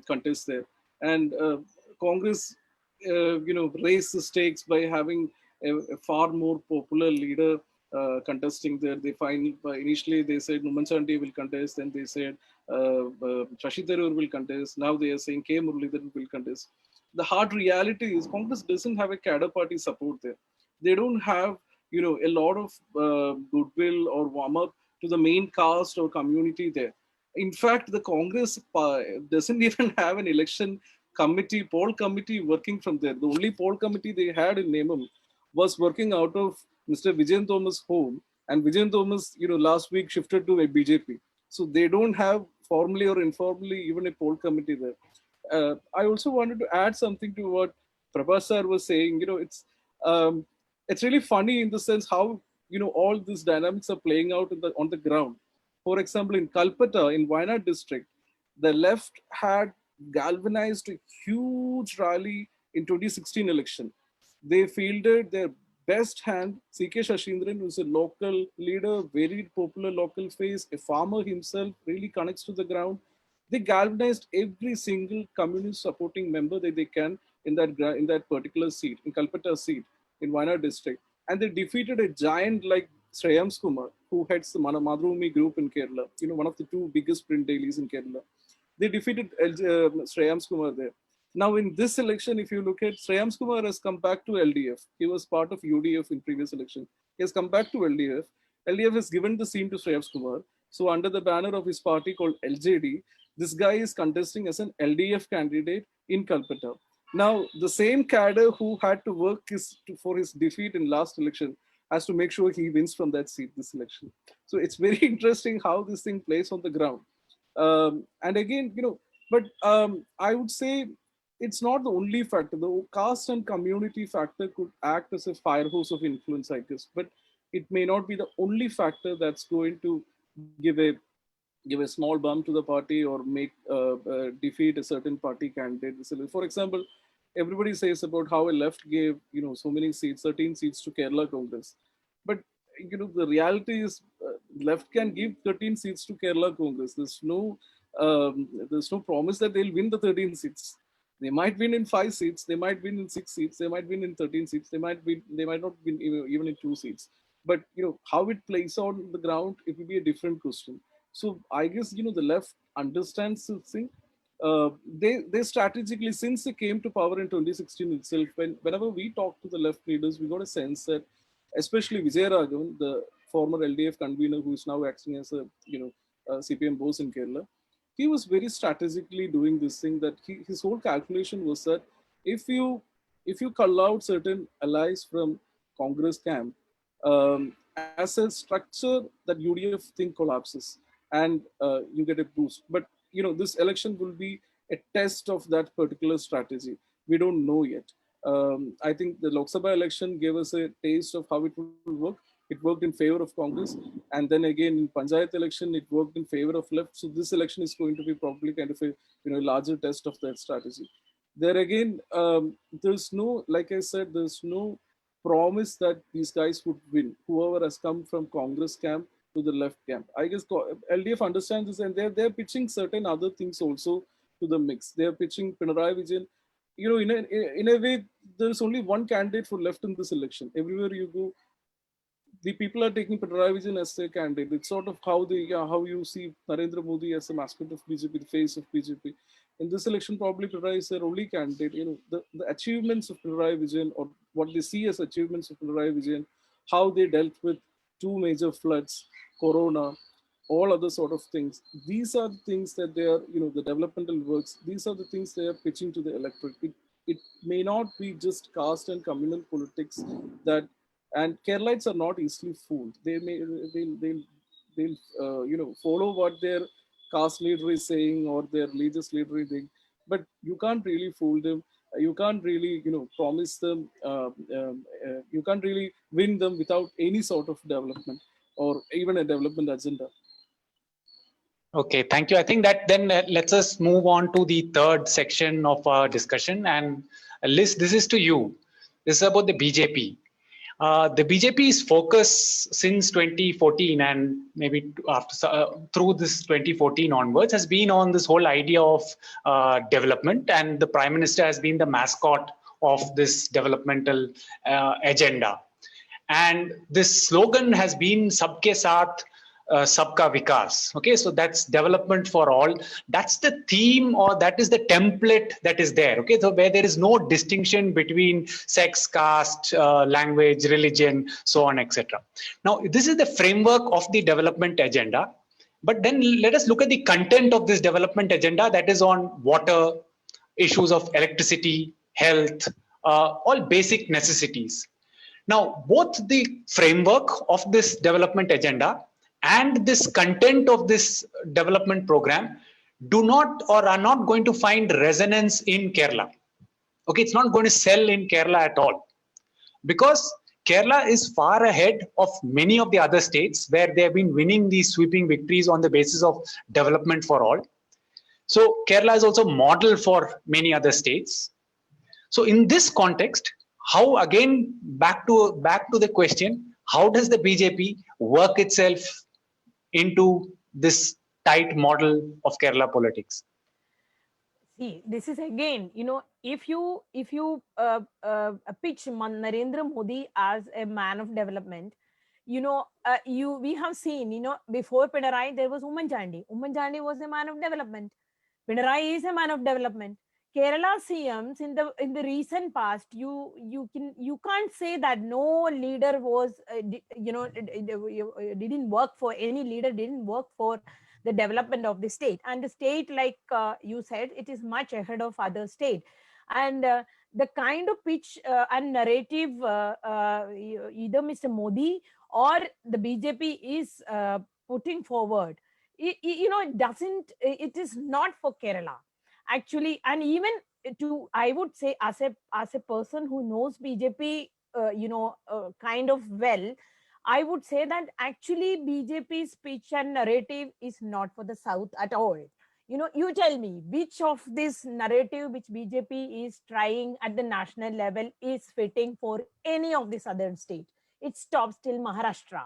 contest there. And Congress, raised the stakes by having a far more popular leader contesting there. They initially they said Numan Chandi will contest, then they said Shashi Tharoor will contest. Now they are saying K. Muralidharan will contest. the hard reality is Congress doesn't have a cadre party support there. They don't have, a lot of goodwill or warm up to the main caste or community there. In fact, the Congress doesn't even have an election committee, poll committee working from there. The only poll committee they had in Nemam was working out of Mr. Vijayan Thomas' home, and Vijayan Thomas, last week shifted to a BJP. So they don't have formally or informally even a poll committee there. I also wanted to add something to what Prabhas sir was saying. It's really funny in the sense how all these dynamics are playing out on the ground. For example, in Kalpata, in Wayanad district, the left had galvanized a huge rally in 2016 election. They fielded their best hand, C.K. Shashindran, who's a local leader, very popular local face, a farmer himself, really connects to the ground. They galvanized every single communist supporting member that they can in that particular seat, in Kalpata seat, in Wayanad district. And they defeated a giant like Shreyans Kumar, who heads the Madhurumi group in Kerala, one of the two biggest print dailies in Kerala. They defeated Shreyans Kumar there. Now in this election, if you look at, Shreyans Kumar has come back to LDF. He was part of UDF in previous election. He has come back to LDF. LDF has given the seat to Shreyans Kumar. So under the banner of his party called LJD, this guy is contesting as an LDF candidate in Kalpata. Now, the same cadre who had to work for his defeat in last election has to make sure he wins from that seat this election. So it's very interesting how this thing plays on the ground. And again, but I would say it's not the only factor. The caste and community factor could act as a fire hose of influence, I guess, but it may not be the only factor that's going to give a small bump to the party or make defeat a certain party candidate. For example, everybody says about how a left gave so many seats, 13 seats to Kerala Congress, but the reality is left can give 13 seats to Kerala Congress. There's no promise that they'll win the 13 seats. They might win in 5 seats, they might win in 6 seats, they might win in 13 seats, they might not win even in 2 seats. But how it plays out on the ground, it will be a different question. So I guess the left understands this thing. They strategically, since they came to power in 2016 itself, whenever we talk to the left leaders, we got a sense that, especially Vijay Raghavan, the former LDF convener who is now acting as a CPM boss in Kerala, he was very strategically doing this thing. That his whole calculation was that if you cull out certain allies from Congress camp, as a structure, that UDF thing collapses and you get a boost. But this election will be a test of that particular strategy. We don't know yet. I think the Lok Sabha election gave us a taste of how it will work. It worked in favor of Congress, and then again in Panchayat election, it worked in favor of left. So this election is going to be probably kind of a larger test of that strategy. There again, there's no, like I said, there's no promise that these guys would win. Whoever has come from Congress camp to the left camp, I guess LDF understands this, and they're pitching certain other things also to the mix. They're pitching Pinarayi Vijayan. In a way, there's only one candidate for left in this election. Everywhere you go, the people are taking Pinarayi Vijayan as their candidate. It's sort of how you see Narendra Modi as a mascot of BJP, the face of BJP. In this election, probably Pinarayi is their only candidate. The achievements of Pinarayi Vijayan, or what they see as achievements of Pinarayi Vijayan, how they dealt with 2 major floods, Corona, all other sort of things. These are the things that they are, the developmental works. These are the things they are pitching to the electorate. It may not be just caste and communal politics that. And Keralites are not easily fooled. They'll follow what their caste leader is saying or their religious leader is saying, but you can't really fool them. You can't really promise them. You can't really win them without any sort of development or even a development agenda. Okay, thank you. I think that then lets us move on to the third section of our discussion. And Liz, this is to you. This is about the BJP. The BJP's focus since 2014 and maybe after through this 2014 onwards has been on this whole idea of development, and the Prime Minister has been the mascot of this developmental agenda. And this slogan has been "Sabke Saath, Sabka Vikas. Okay, so that's development for all. That's the theme, or that is the template that is there. Okay, so where there is no distinction between sex, caste, language, religion, so on, etc. Now, this is the framework of the development agenda. But then let us look at the content of this development agenda, that is on water, issues of electricity, health, all basic necessities. Now, both the framework of this development agenda and this content of this development program do not or are not going to find resonance in Kerala. Okay, it's not going to sell in Kerala at all, because Kerala is far ahead of many of the other states where they have been winning these sweeping victories on the basis of development for all. So Kerala is also model for many other states. So in this context, how, again, back to the question, how does the BJP work itself into this tight model of Kerala politics? See, this is again, if you pitch Narendra Modi as a man of development, we have seen, before Pinarayi there was Oommen Chandy. Oommen Chandy was a man of development. Pinarayi is a man of development. Kerala CMs in the recent past, you can't say that no leader was didn't work for, any leader didn't work for the development of the state. And the state, like you said, it is much ahead of other state. And the kind of pitch and narrative either Mr. Modi or the BJP is putting forward, it is not for Kerala actually. And even I would say, as a person who knows BJP kind of well, I would say that actually BJP's pitch and narrative is not for the South at all. You tell me which of this narrative which BJP is trying at the national level is fitting for any of the southern state. It stops till Maharashtra.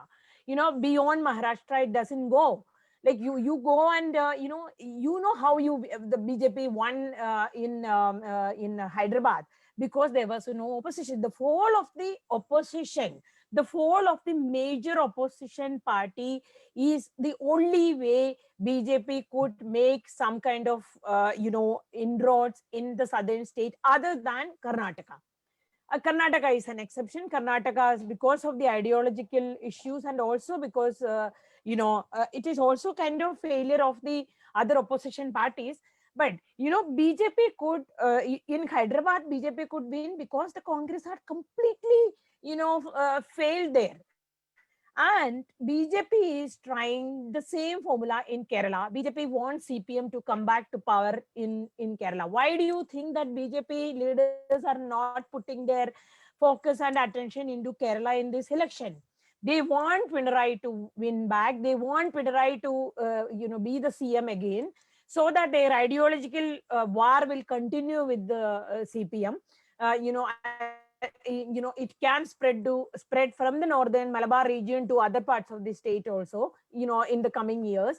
Beyond Maharashtra, it doesn't go. Like you go and how the BJP won in Hyderabad, because there was no opposition. The fall of the opposition, the fall of the major opposition party is the only way BJP could make some kind of inroads in the southern state other than Karnataka. Karnataka is an exception. Karnataka is because of the ideological issues, and also because it is also kind of failure of the other opposition parties. But BJP could in Hyderabad, BJP could win because the Congress had completely failed there. And BJP is trying the same formula in Kerala. BJP wants CPM to come back to power in Kerala. Why do you think that BJP leaders are not putting their focus and attention into Kerala in this election? They want Pinarayi to win back. They want Pinarayi to be the CM again, so that their ideological war will continue with the CPM. It can spread from the northern Malabar region to other parts of the state also, in the coming years.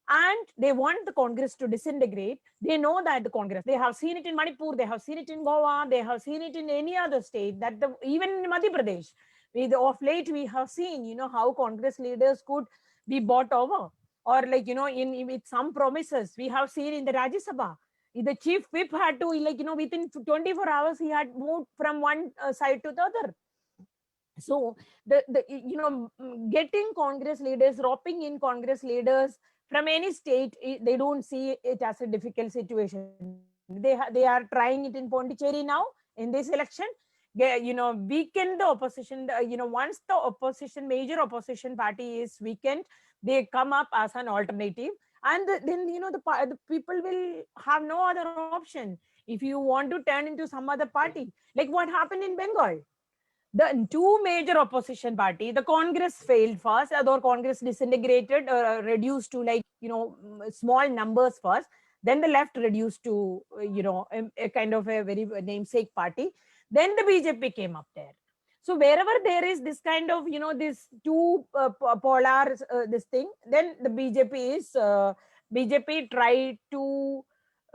And they want the Congress to disintegrate. They know that the Congress, they have seen it in Manipur, they have seen it in Goa, they have seen it in any other state, that even in Madhya Pradesh, of late we have seen, how Congress leaders could be bought over, or like, with some promises. We have seen in the Rajya Sabha, the chief whip had to, within 24 hours, he had moved from one side to the other. So getting Congress leaders, roping in Congress leaders from any state, they don't see it as a difficult situation. They are trying it in Pondicherry now in this election. Weaken the opposition. Once the major opposition party is weakened, they come up as an alternative. And then, the people will have no other option. If you want to turn into some other party, like what happened in Bengal, the two major opposition party, the Congress failed first, or Congress disintegrated, reduced to small numbers first. Then the left reduced to, a kind of a very namesake party. Then the BJP came up there. So wherever there is this kind of, this two polar, this thing, then the BJP tried to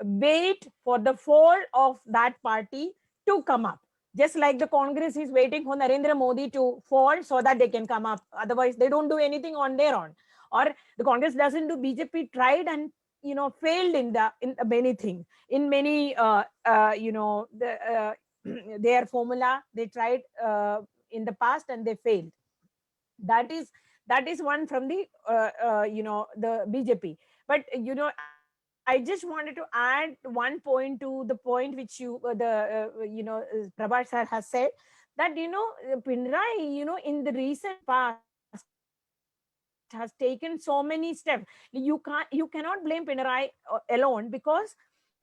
wait for the fall of that party to come up. Just like the Congress is waiting for Narendra Modi to fall so that they can come up. Otherwise, they don't do anything on their own. or the Congress doesn't do. BJP tried and failed in many things, in many their formula. They tried in the past and they failed. That is one from the the BJP. But I just wanted to add one point to the point which Prabhat sir has said, that Pinarayi, in the recent past, has taken so many steps. You cannot blame Pinarayi alone, because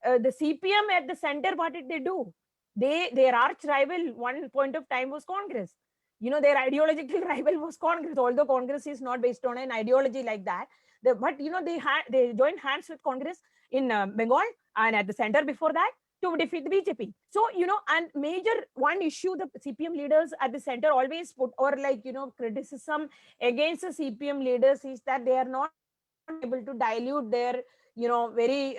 the CPM at the center, what did they do? Their arch rival one point of time was Congress. Their ideological rival was Congress, although Congress is not based on an ideology like that. But they joined hands with Congress in Bengal, and at the center before that, to defeat the BJP. So, and major one issue the CPM leaders at the center always put, or criticism against the CPM leaders, is that they are not able to dilute their, very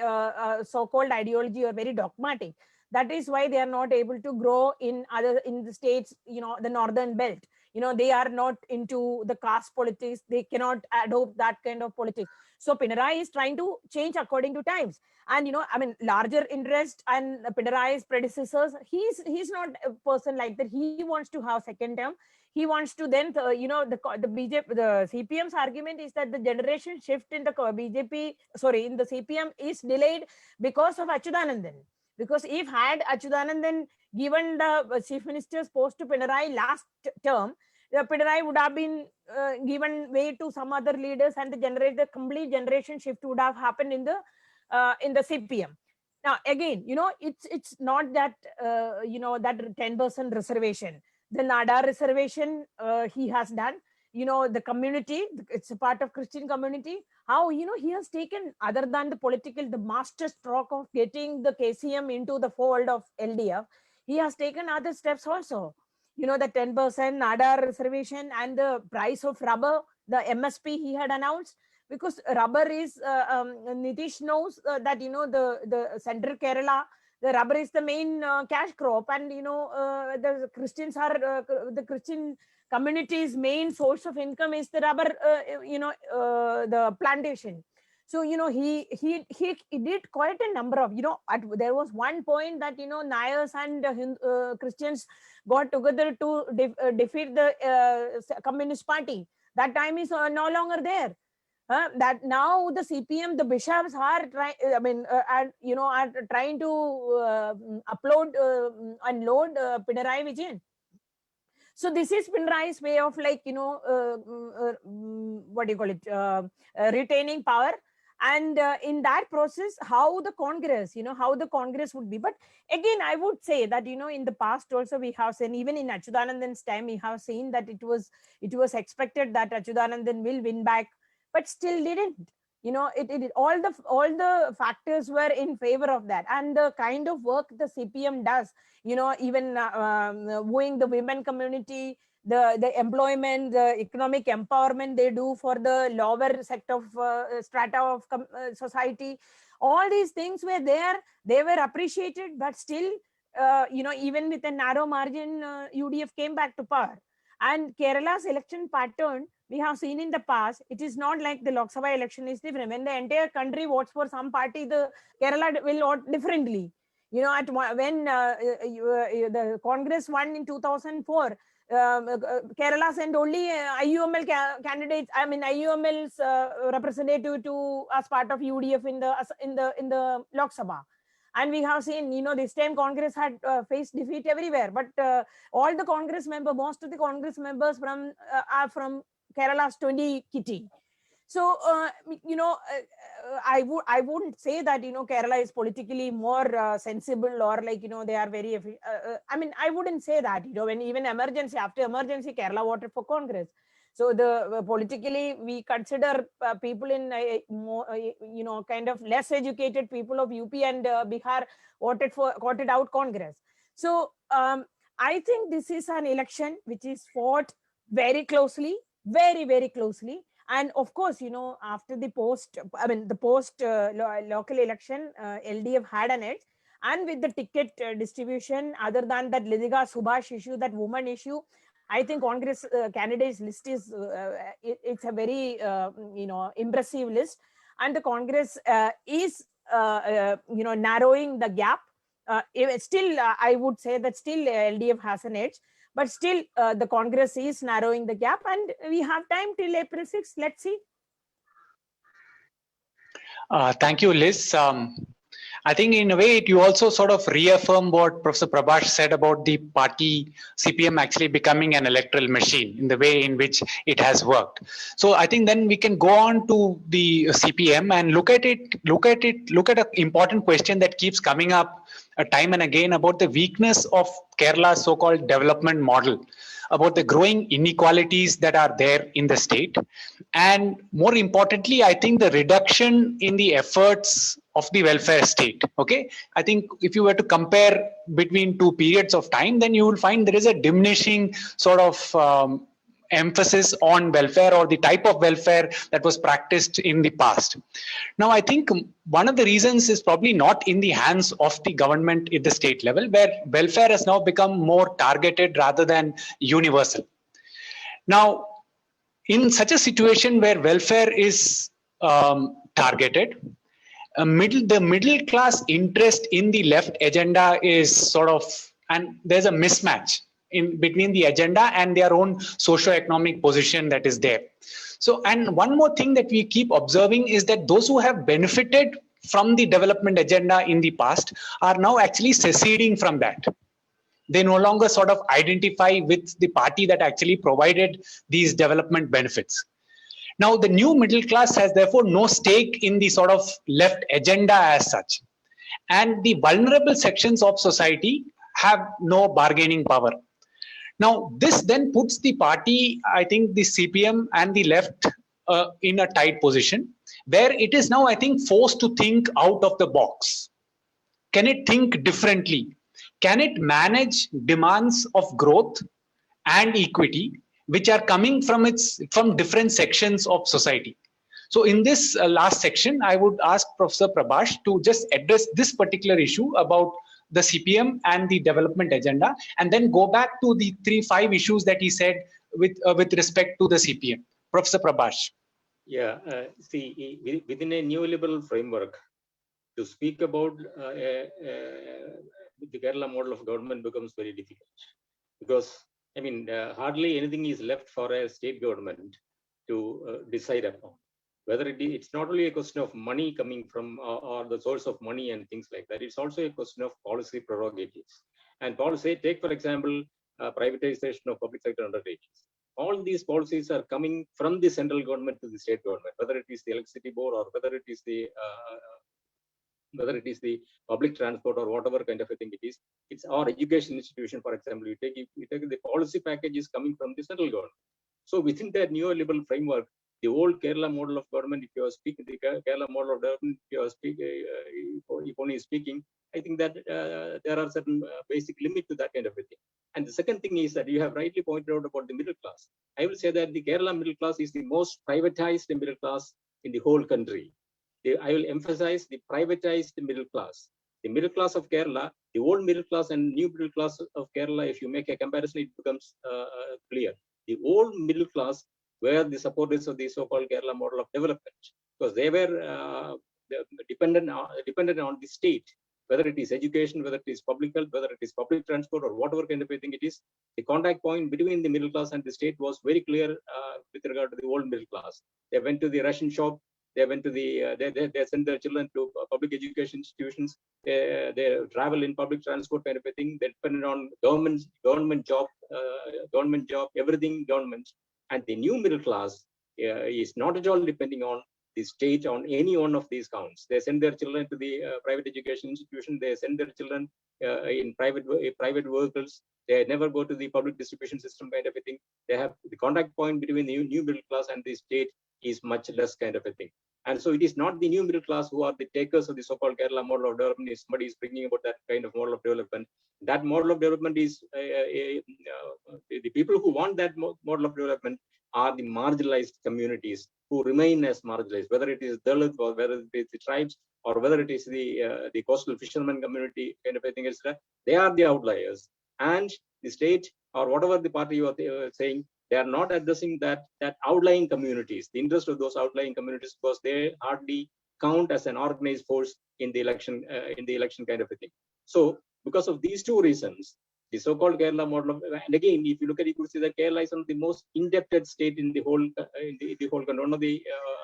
so-called ideology, or very dogmatic. That is why they are not able to grow in the states, the northern belt. They are not into the caste politics. They cannot adopt that kind of politics. So Pinarayi is trying to change according to times. And, larger interest, and Pinarayi's predecessors, he's not a person like that. He wants to have second term. He wants to then, the BJP, the CPM's argument is that the generation shift in the in the CPM is delayed because of Achuthanandan. Because if had Achuthanandan given the chief minister's post to Pinarayi last term, Pinarayi would have been given way to some other leaders, and the complete generation shift would have happened in the CPM. Now, again, it's not that, that 10% reservation. The Nada reservation he has done. The community, it's a part of Christian community. How, he has taken, other than the master stroke of getting the KCM into the fold of LDF, he has taken other steps also. The 10% Nada reservation, and the price of rubber, the MSP he had announced, because rubber is, Nitish knows that, the central Kerala, the rubber is the main cash crop, and, the Christians are, the Christian community's main source of income is the rubber, the plantation. So, he did quite a number of, there was one point that, Nayars and Christians got together to defeat the Communist Party. That time is no longer there. That now the CPM, the bishops are trying, are trying to unload Pinarayi Vijayan. So this is Pinarayi's way of, what do you call it, retaining power. And in that process, how the Congress would be. But again, I would say that, in the past also we have seen, even in Achuthanandan's time, we have seen that it was expected that Achuthanandan will win back, but still didn't. All the factors were in favor of that. And the kind of work the CPM does, even wooing the women community, the employment, the economic empowerment they do for the lower sector of strata of society, all these things were there. They were appreciated, but still, even with a narrow margin, UDF came back to power. And Kerala's election pattern, we have seen in the past, it is not like the Lok Sabha election is different. When the entire country votes for some party, the Kerala will vote differently. When the Congress won in 2004, Kerala sent only IUML candidates. IUML's representative as part of UDF in the Lok Sabha. And we have seen, this time Congress had faced defeat everywhere. But all the Congress members, most of the Congress members are from Kerala's 20 kitty. So, I wouldn't say that, Kerala is politically more sensible, or they are very, I wouldn't say that, when even after emergency, Kerala voted for Congress. So politically, we consider people in, kind of less educated people of UP and Bihar voted out Congress. So I think this is an election which is fought very closely, very, very closely. And of course, after the post local election, LDF had an edge. And with the ticket distribution, other than that Lidhiga Subhash issue, that woman issue, I think Congress candidates list is it's a very impressive list, and the Congress is narrowing the gap. Still, I would say that still LDF has an edge, but still the Congress is narrowing the gap, and we have time till April 6th. Let's see. Thank you, Liz. I think in a way you also sort of reaffirm what Professor Prabhash said about the party CPM actually becoming an electoral machine in the way in which it has worked. So I think then we can go on to the CPM and look at an important question that keeps coming up time and again about the weakness of Kerala's so-called development model, about the growing inequalities that are there in the state. And more importantly, I think the reduction in the efforts of the welfare state. Okay, I think if you were to compare between two periods of time, then you will find there is a diminishing sort of emphasis on welfare or the type of welfare that was practiced in the past. Now, I think one of the reasons is probably not in the hands of the government at the state level, where welfare has now become more targeted rather than universal. Now, in such a situation where welfare is targeted, the middle class interest in the left agenda is sort of, and there's a mismatch in between the agenda and their own socio-economic position that is there. So, and one more thing that we keep observing is that those who have benefited from the development agenda in the past are now actually seceding from that. They no longer sort of identify with the party that actually provided these development benefits. Now, the new middle class has therefore no stake in the sort of left agenda as such. And the vulnerable sections of society have no bargaining power. Now, this then puts the party, I think the CPM and the left in a tight position, where it is now, I think, forced to think out of the box. Can it think differently? Can it manage demands of growth and equity, which are coming from different sections of society? So in this last section, I would ask Professor Prabhash to just address this particular issue about the CPM and the development agenda, and then go back to the 3-5 issues that he said with respect to the CPM. Professor Prabhash. Yeah, see, within a neoliberal framework, to speak about the Kerala model of government becomes very difficult, because I mean, hardly anything is left for a state government to decide upon. Whether it's not only a question of money coming from or the source of money and things like that, it's also a question of policy prerogatives. And policy, take for example, privatization of public sector undertakings. All these policies are coming from the central government to the state government, whether it is the electricity board or whether it is the public transport or whatever kind of a thing it is. It's our education institution, for example. You take the policy package is coming from the central government. So within that neoliberal framework, the old Kerala model of government, if you are speaking the Kerala model of government, if you are speaking, I think that there are certain basic limits to that kind of a thing. And the second thing is that you have rightly pointed out about the middle class. I will say that the Kerala middle class is the most privatized middle class in the whole country. I will emphasize the privatized middle class. The middle class of Kerala, the old middle class and new middle class of Kerala, if you make a comparison, it becomes clear. The old middle class were the supporters of the so-called Kerala model of development, because they were dependent on the state, whether it is education, whether it is public health, whether it is public transport, or whatever kind of a thing it is. The contact point between the middle class and the state was very clear with regard to the old middle class. They went to the ration shop. They went to they sent their children to public education institutions. They travel in public transport kind of a thing. They depended on government job, everything government. And the new middle class is not at all depending on the state on any one of these counts. They send their children to the private education institution. They send their children in private vehicles. They never go to the public distribution system kind of a thing. They have the contact point between the new middle class and the state is much less kind of a thing. And so it is not the new middle class who are the takers of the so-called Kerala model of development. If somebody is bringing about that kind of model of development, that model of development is the people who want that model of development are the marginalized communities who remain as marginalized, whether it is Dalit or whether it is the tribes or whether it is the coastal fishermen community kind of a thing, etc. They are the outliers, and the state or whatever the party you are saying, they are not addressing that outlying communities, the interest of those outlying communities, because they hardly count as an organized force in the election kind of a thing. So because of these two reasons, the so-called Kerala model and again, if you look at it, you could see that Kerala is one of the most indebted state in the whole the whole country, one of the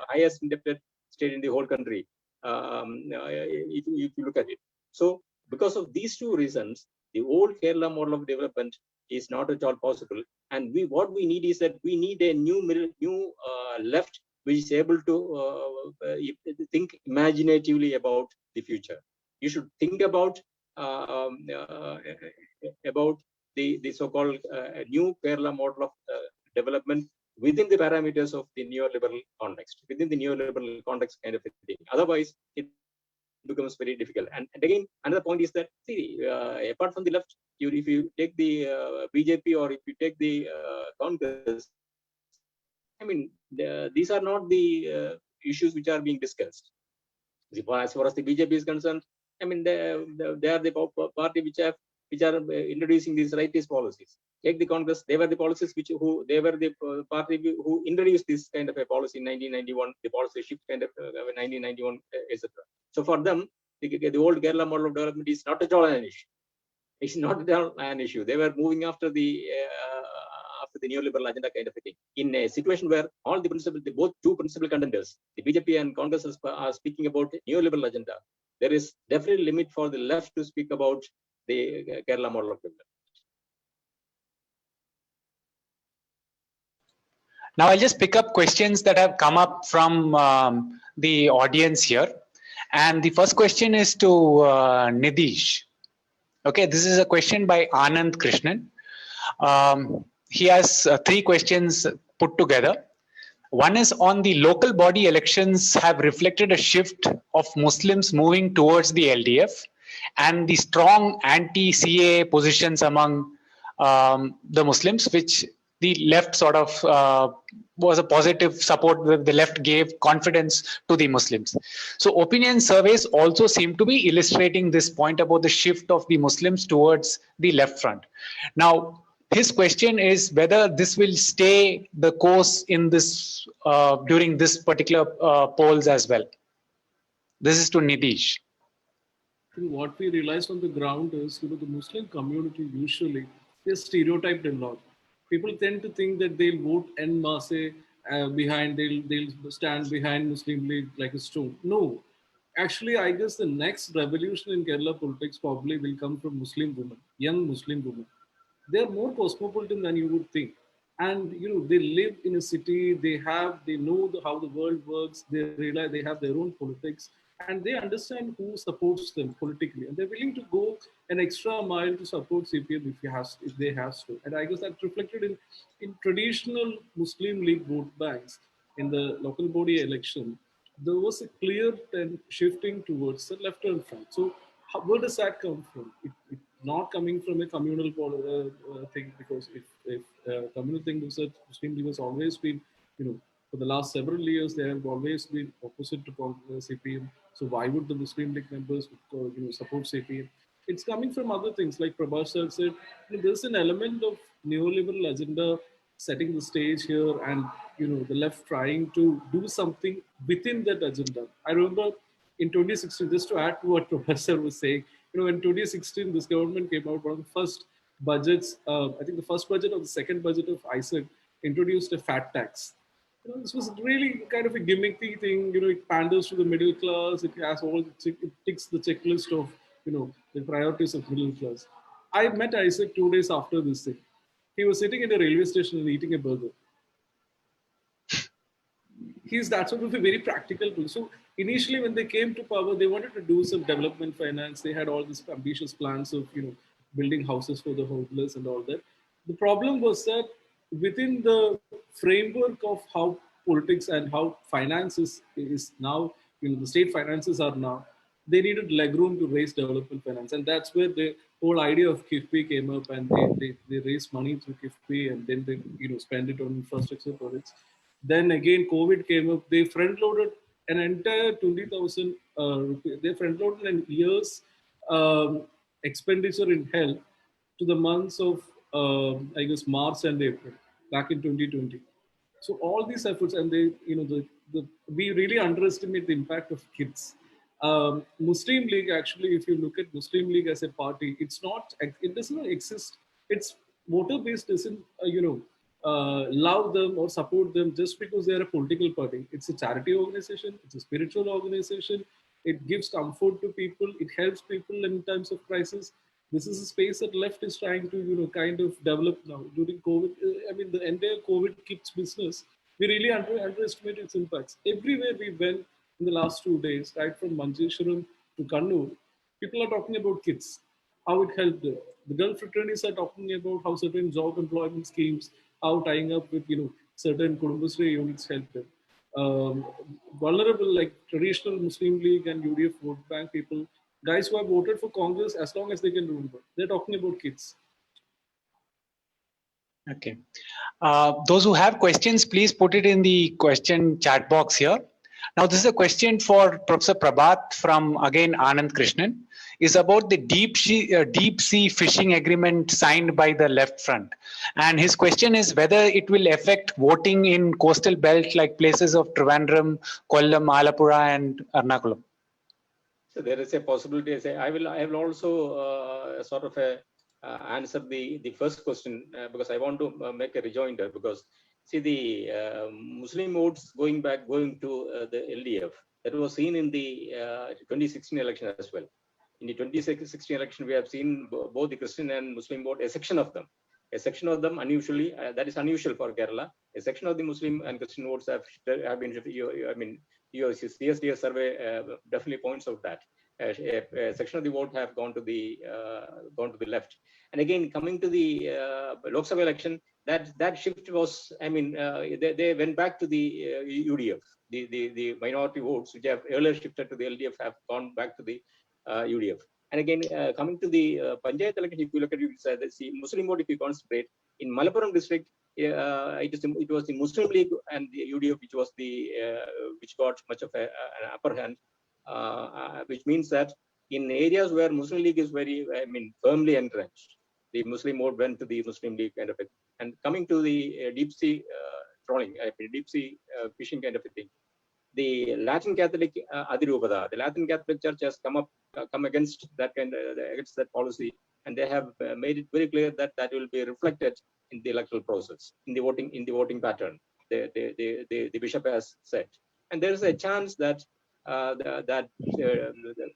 highest indebted state in the whole country. If you look at it, so because of these two reasons, the old Kerala model of development is not at all possible. And what we need is that we need a new left which is able to think imaginatively about the future. You should think about the so-called new Kerala model of development within the parameters of the neoliberal context, kind of a thing. Otherwise, it becomes very difficult. And again, another point is that, see, apart from the left, if you take the BJP or if you take the Congress, I mean, these are not the issues which are being discussed. As far as the BJP is concerned, I mean, they are the party which are introducing these rightist policies. Take the Congress; they were the policies they were the party who introduced this kind of a policy in 1991, the policy shift kind of 1991, etc. So for them, the old Kerala model of development is not at all an issue. It's not at all an issue. They were moving after the neoliberal agenda kind of a thing. In a situation where all the both two principal contenders, the BJP and Congress, are speaking about neoliberal agenda, there is definitely limit for the left to speak about the Kerala model of development. Now I'll just pick up questions that have come up from the audience here. And the first question is to Nidish. Okay, this is a question by Anand Krishnan. He has three questions put together. One is on the local body elections have reflected a shift of Muslims moving towards the LDF and the strong anti-CAA positions among the Muslims, which the left sort of was a positive support that the left gave confidence to the Muslims. So opinion surveys also seem to be illustrating this point about the shift of the Muslims towards the left front. Now, his question is whether this will stay the course in this during this particular polls as well. This is to Nidish. What we realized on the ground is, the Muslim community usually is stereotyped a lot. People tend to think that they'll vote en masse behind, they'll stand behind Muslim League like a stone. No, actually, I guess the next revolution in Kerala politics probably will come from Muslim women, young Muslim women. They're more cosmopolitan than you would think. And they live in a city, they know how the world works, they realize they have their own politics, and they understand who supports them politically. And they're willing to go an extra mile to support CPM if they have to. And I guess that's reflected in traditional Muslim League vote banks in the local body election. There was a clear shifting towards the left-hand front. So where does that come from? It not coming from a communal thing, because if communal thing is that Muslim League has always been, for the last several years, they have always been opposite to CPM. So why would the Muslim League members support CPM? It's coming from other things, like Prabhas sir said. There's an element of neoliberal agenda setting the stage here, and the left trying to do something within that agenda. I remember in 2016, just to add to what Professor was saying, in 2016, this government came out, one of the first budgets, I think the first budget or the second budget of ISAC introduced a fat tax. This was really kind of a gimmicky thing. It panders to the middle class. It has it ticks the checklist of, the priorities of middle class. I met Isaac 2 days after this thing. He was sitting in a railway station and eating a burger. He's that sort of a very practical person. So initially, when they came to power, they wanted to do some development finance. They had all these ambitious plans of, building houses for the homeless and all that. The problem was that within the framework of how politics and how finance is now, the state finances are now, they needed legroom to raise development finance. And that's where the whole idea of KIFBI came up, and they raised money through KIFBI, and then they, spend it on infrastructure projects. Then again, COVID came up. They front-loaded an entire 20,000 rupees. They front-loaded a year's expenditure in health to the months of I guess March and April back in 2020. So all these efforts, and they, we really underestimate the impact of kids. Muslim League, actually, if you look at Muslim League as a party, it does not exist. It's voter base doesn't, love them or support them just because they are a political party. It's a charity organization. It's a spiritual organization. It gives comfort to people. It helps people in times of crisis. This is a space that left is trying to, kind of develop now. During COVID, I mean, the entire COVID kids business, we really underestimate its impacts. Everywhere we went in the last 2 days, right from Manjeshwaram to Kannur, people are talking about kids, how it helped them. The girl fraternities are talking about how certain job employment schemes, how tying up with, certain Kudumbashree units help them. Vulnerable, like traditional Muslim League and UDF vote bank people, guys who have voted for Congress as long as they can remember. They're talking about kids. Okay. Those who have questions, please put it in the question chat box here. Now, this is a question for Professor Prabhat from, again, Anand Krishnan. Is about the deep sea fishing agreement signed by the Left Front. And his question is whether it will affect voting in coastal belt like places of Trivandrum, Kollam, Alappuzha, and Ernakulam. So there is a possibility. I will also sort of answer the first question because I want to make a rejoinder, because see the Muslim votes going to the LDF, that was seen in the 2016 election as well. In the 2016 election, we have seen both the Christian and Muslim vote, a section of them unusually, that is unusual for Kerala. A section of the Muslim and Christian votes have been, I mean, your CSDS survey definitely points out that a section of the vote have gone to the left. And again, coming to the Lok Sabha election, that shift was, I mean, they went back to the UDF. The minority votes which have earlier shifted to the LDF have gone back to the UDF. And again, coming to the Panchayat election, if you look at it, the Muslim vote, if you concentrate in Malappuram district, it was the Muslim League and the UDF which got much of an upper hand, which means that in areas where Muslim League is very, I mean, firmly entrenched, the Muslim vote went to the Muslim League kind of a thing. And coming to the deep sea trawling, deep sea fishing kind of a thing, the Latin Catholic Adhirupada, the Latin Catholic Church has come against that against that policy, and they have made it very clear that that will be reflected in the electoral process, in the voting pattern. The bishop has said, and there is a chance that the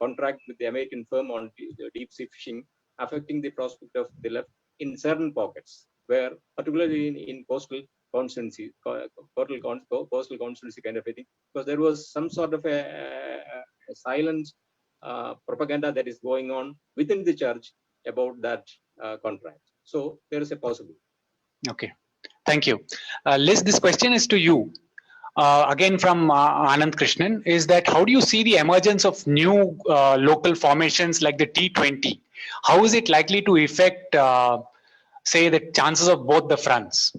contract with the American firm on the deep sea fishing affecting the prospect of the left in certain pockets, where particularly in coastal constituency, coastal constituency kind of a thing, because there was some sort of a silent propaganda that is going on within the church about that contract. So there is a possibility. Okay, thank you. Liz, this question is to you. Again from Anand Krishnan, is that how do you see the emergence of new local formations like the T20? How is it likely to affect, say, the chances of both the fronts?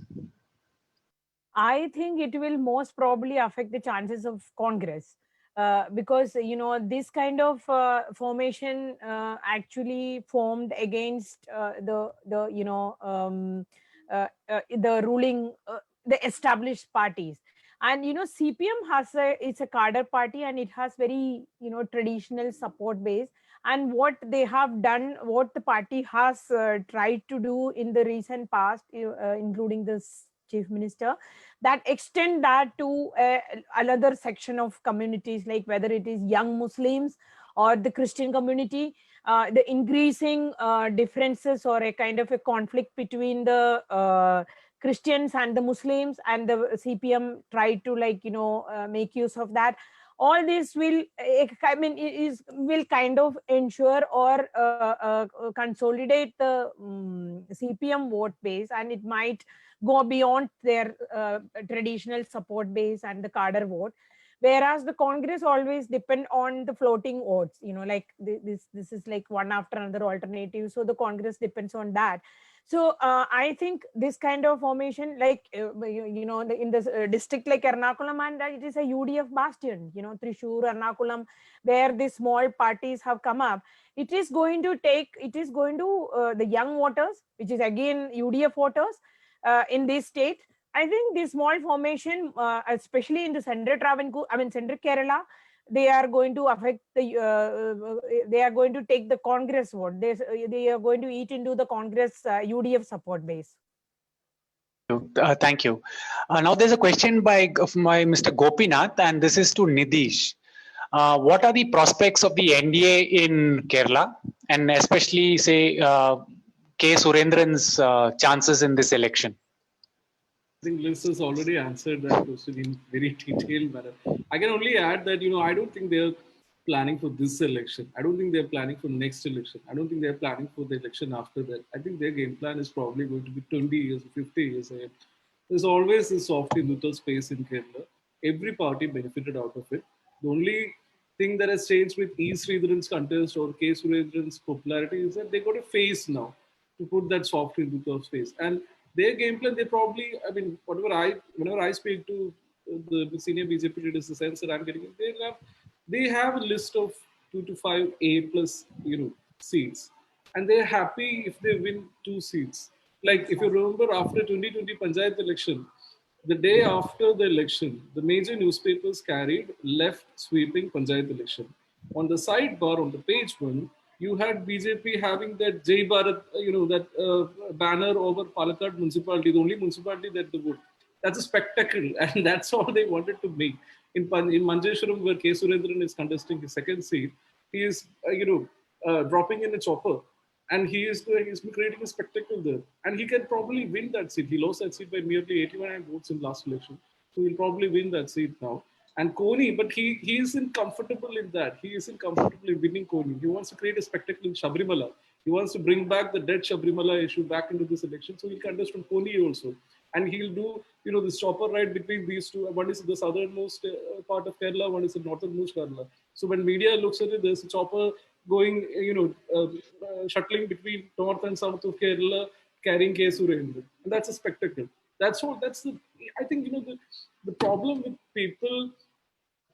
I think it will most probably affect the chances of Congress because, this kind of formation actually formed against the ruling, the established parties. And, CPM it's a cadre party, and it has very, traditional support base. And what they have done, what the party has tried to do in the recent past, including this chief minister, that extend that to another section of communities, like whether it is young Muslims or the Christian community, the increasing differences or a kind of a conflict between the Christians and the Muslims, and the CPM tried to make use of that. All this will, will kind of ensure or consolidate the CPM vote base, and it might go beyond their traditional support base and the cadre vote. whereas the Congress always depend on the floating votes, like this is like one after another alternative, so the Congress depends on that. So I think this kind of formation, like in this district like Ernakulam, and it is a UDF bastion, Thrissur, Ernakulam, where these small parties have come up. It is going to the young voters, which is again UDF voters in this state. I think the small formation, especially in the central Travancore, central Kerala, they are going to affect they are going to take the Congress vote. They are going to eat into the Congress UDF support base. Thank you. Now there's a question of my Mr. Gopinath, and this is to Nidish. What are the prospects of the NDA in Kerala, and especially say K. Surendran's chances in this election? I think Liz has already answered that question in very detailed manner. I can only add that, I don't think they're planning for this election. I don't think they're planning for next election. I don't think they're planning for the election after that. I think their game plan is probably going to be 20 years or 50 years ahead. There's always this soft Hindutva space in Kerala. Every party benefited out of it. The only thing that has changed with E. Sridharan's contest or K. Surendran's popularity is that they got a face now to put that soft Hindutva space. And their game plan, they probably, whenever I speak to the senior BJP leaders, the sense that I'm getting, they have a list of 2 to 5 A plus, seats, and they're happy if they win 2 seats. Like if you remember, after 2020 Panchayat election, the day after the election, the major newspapers carried left sweeping Panchayat election. On the sidebar, on the page 1, you had BJP having that Jai Bharat, banner over Palakkad municipality, the only municipality that they would. That's a spectacle, and that's all they wanted to make. In Manjeshwaram, where K. Surendran is contesting his second seat, he is, dropping in a chopper, and he's been creating a spectacle there. And he can probably win that seat. He lost that seat by merely 81 votes in last election. So he'll probably win that seat now. And Koni, but he isn't comfortable in that. He isn't comfortable in winning Koni. He wants to create a spectacle in Sabrimala. He wants to bring back the dead Sabrimala issue back into this election. So he'll contest from Koni also. And he'll do, this chopper ride between these two. One is the southernmost part of Kerala, one is the northernmost Kerala. So when media looks at it, there's a chopper going, shuttling between north and south of Kerala, carrying K. Surendran. And that's a spectacle. That's I think, the problem with people,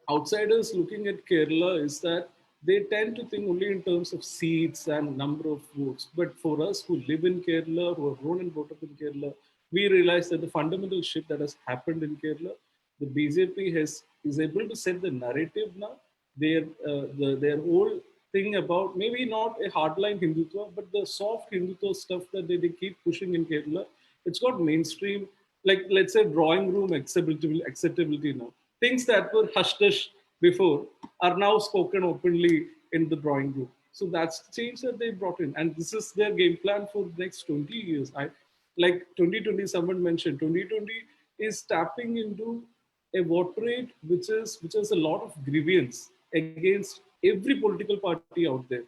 outsiders looking at Kerala, is that they tend to think only in terms of seats and number of votes. But for us who live in Kerala, who have grown and brought up in Kerala, we realize that the fundamental shift that has happened in Kerala, the BJP is able to set the narrative now. Their whole thing about maybe not a hardline Hindutva, but the soft Hindutva stuff that they keep pushing in Kerala, it's got mainstream, like let's say drawing room acceptability now. Things that were hush-hush before are now spoken openly in the drawing room. So that's the change that they brought in. And this is their game plan for the next 20 years. Like 2020, someone mentioned, 2020 is tapping into a vote rate which has a lot of grievance against every political party out there.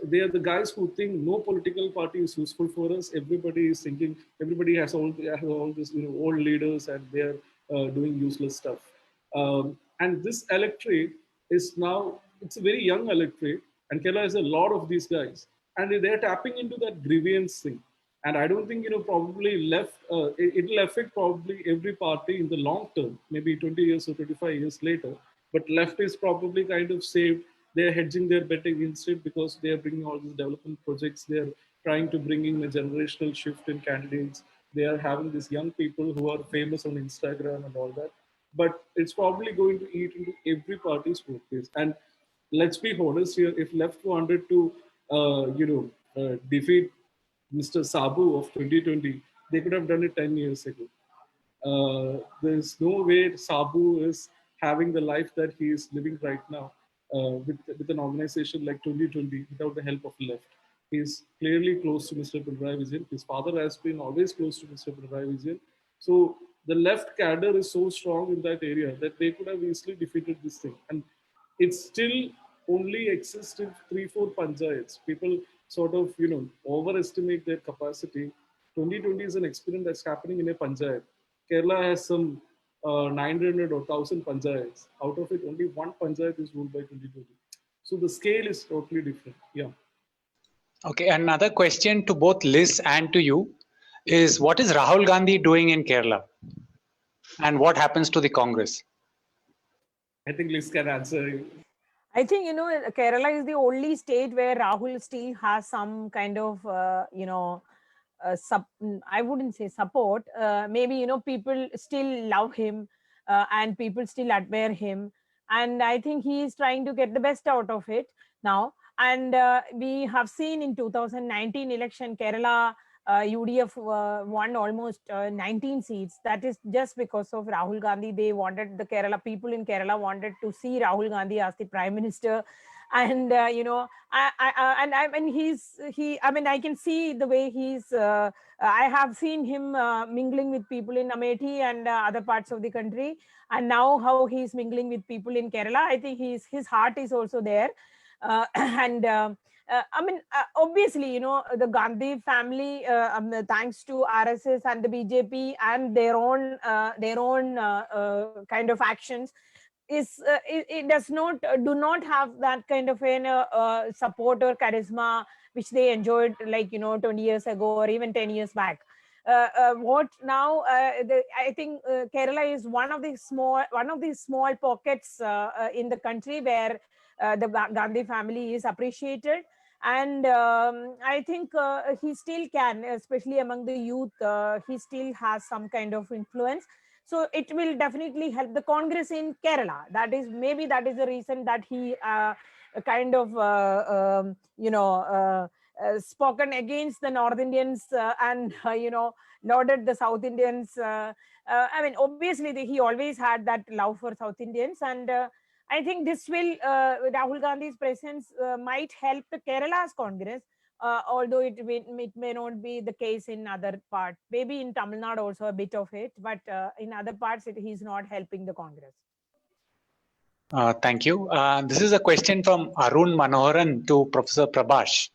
They are the guys who think no political party is useful for us. Everybody is thinking, everybody has all this, old leaders, and they are doing useless stuff. And this electorate is now, it's a very young electorate, and Kerala has a lot of these guys, and they're tapping into that grievance thing. And I don't think, probably it'll affect probably every party in the long term, maybe 20 years or 25 years later. But left is probably kind of saved. They're hedging their bet against it because they are bringing all these development projects. They're trying to bring in a generational shift in candidates. They are having these young people who are famous on Instagram and all that. But it's probably going to eat into every party's vote base. And let's be honest here, if left wanted to, defeat Mr. Sabu of 2020, they could have done it 10 years ago. There's no way Sabu is having the life that he is living right now with an organization like 2020 without the help of left. He's clearly close to Mr. Pinarayi Vijayan. His father has been always close to Mr. Pinarayi Vijayan. So the left cadre is so strong in that area that they could have easily defeated this thing. And it still only exists in 3-4 panchayats. People sort of, overestimate their capacity. 2020 is an experiment that's happening in a panchayat. Kerala has some 900 or 1,000 panchayats. Out of it, only one panchayat is ruled by 2020. So the scale is totally different. Yeah. Okay, another question to both Liz and to you is, what is Rahul Gandhi doing in Kerala? And what happens to the Congress? I think Liz can answer. I think, Kerala is the only state where Rahul still has some kind of, I wouldn't say support. Maybe, people still love him and people still admire him. And I think he is trying to get the best out of it now. And we have seen in 2019 election, Kerala UDF won almost 19 seats. That is just because of Rahul Gandhi. They wanted, the Kerala people in Kerala wanted to see Rahul Gandhi as the prime minister. And I mean, I can see the way he's. I have seen him mingling with people in Amethi and other parts of the country, and now how he's mingling with people in Kerala. I think his heart is also there, and. Obviously, the Gandhi family, thanks to RSS and the BJP and their own kind of actions, it does not do not have that kind of support or charisma which they enjoyed 20 years ago or even 10 years back. What now? I think Kerala is one of the small pockets in the country where the Gandhi family is appreciated, and I think he still can, especially among the youth. He still has some kind of influence. So it will definitely help the Congress in Kerala. That is the reason that he kind of spoken against the North Indians and lauded the South Indians. I mean, obviously he always had that love for South Indians, and I think this will Rahul Gandhi's presence might help the Kerala's Congress. Although it may not be the case in other parts, maybe in Tamil Nadu also a bit of it, but in other parts he's not helping the Congress. Thank you. This is a question from Arun Manoharan to Professor Prabhash.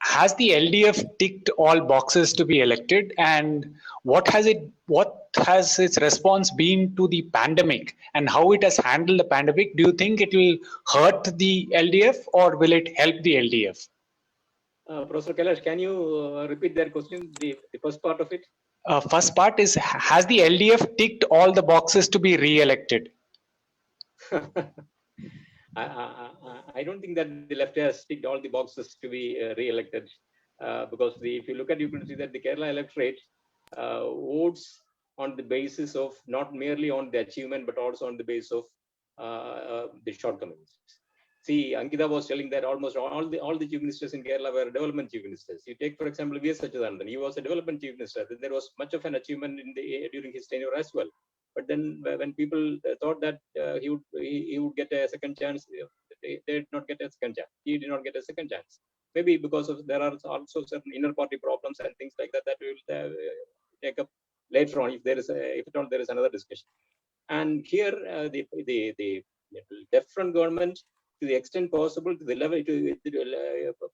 Has the LDF ticked all boxes to be elected, and what has its response been to the pandemic and how it has handled the pandemic? Do you think it will hurt the LDF or will it help the LDF? Professor Kailash, can you repeat that question, the first part of it? First part is, has the LDF ticked all the boxes to be re-elected? I don't think that the left has ticked all the boxes to be re-elected, because if you look at, you can see that the Kerala electorate votes on the basis of not merely on the achievement, but also on the basis of the shortcomings. See, Ankita was telling that almost all the chief ministers in Kerala were development chief ministers. You take, for example, V.S. Sachidanandan. He was a development chief minister. There was much of an achievement during his tenure as well. But then, when people thought that he would get a second chance, they did not get a second chance. He did not get a second chance. Maybe because of there are also certain inner party problems and things like that that we will take up later on if at all there is another discussion. And here, the left front government, to the extent possible, to the level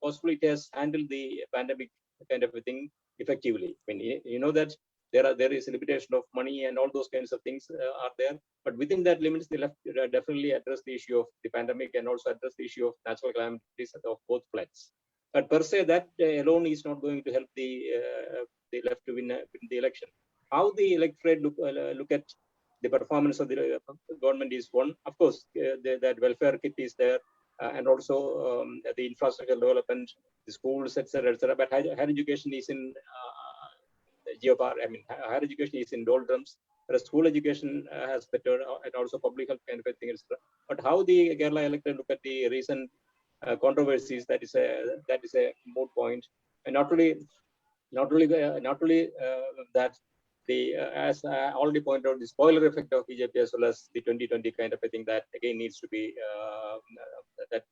possible, it has handled the pandemic kind of a thing effectively. I mean, you know that there is a limitation of money and all those kinds of things are there, but within that limits, the left definitely address the issue of the pandemic and also address the issue of natural calamities of both floods. But per se, that alone is not going to help the left to win the election. How the electorate look at the performance of the government is one. Of course, that welfare kit is there, and also the infrastructure development, the schools, etc., etc. But higher education is in GeoPar. I mean, higher education is in doldrums. Whereas school education has better, and also public health kind of a thing, etc. But how the Kerala electorate look at the recent controversies, that is a moot point. And not only that. As I already pointed out, the spoiler effect of BJP as well as the 2020 kind of a thing, that again needs to be that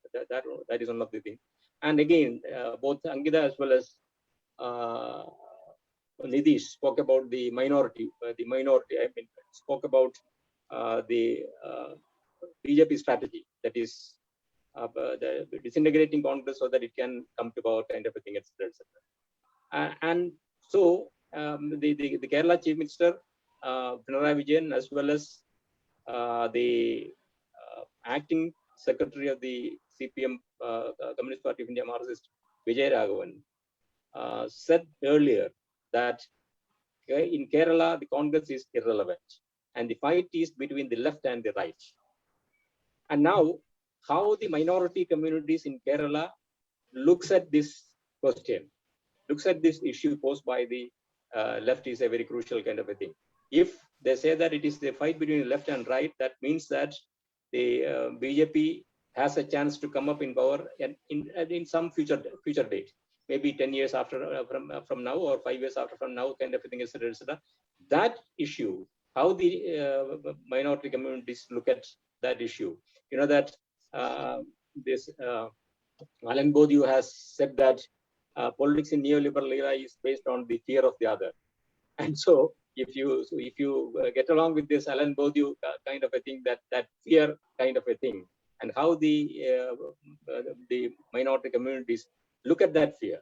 is one of the things. And again, both Ankita as well as Nitish spoke about the minority. I mean, spoke about the BJP strategy, that is the disintegrating Congress so that it can come to power kind of a thing, etc., etc. And so. The Kerala Chief Minister Pinarayi Vijayan as well as the acting secretary of the CPM, Communist Party of India, Marxist, Vijay Raghavan, said earlier that in Kerala, the Congress is irrelevant and the fight is between the left and the right. And now, how the minority communities in Kerala looks at this question, looks at this issue posed by the left is a very crucial kind of a thing. If they say that it is the fight between left and right, that means that the BJP has a chance to come up in power in some future date, maybe 10 years after from now or 5 years after from now, kind of a thing, etc., etc. That issue, how the minority communities look at that issue, you know that this Alan Bourdieu has said that politics in neoliberal era is based on the fear of the other, and so if you get along with this Alan Bourdieu kind of a thing, that fear kind of a thing, and how the minority communities look at that fear,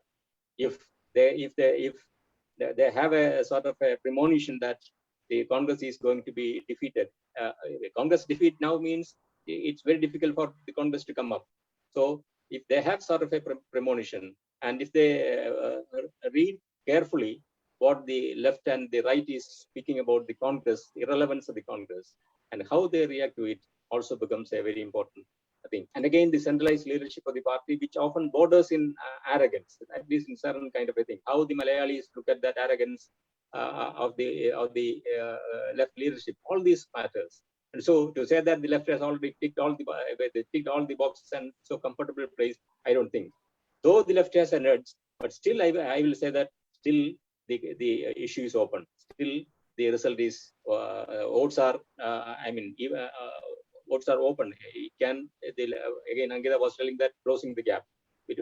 if they have a sort of a premonition that the Congress is going to be defeated, the Congress defeat now means it's very difficult for the Congress to come up. So if they have sort of a premonition, and if they read carefully what the left and the right is speaking about the Congress, the irrelevance of the Congress, and how they react to it also becomes a very important thing. And again, the centralized leadership of the party, which often borders in arrogance, at least in certain kind of a thing. How the Malayalis look at that arrogance of the left leadership, all these matters. And so to say that the left has already ticked all the boxes and so comfortable place, I don't think. Though the left has an edge, but still I will say that still the issue is open. Still the result is votes are votes are open. It can again Angita was telling that closing the gap. The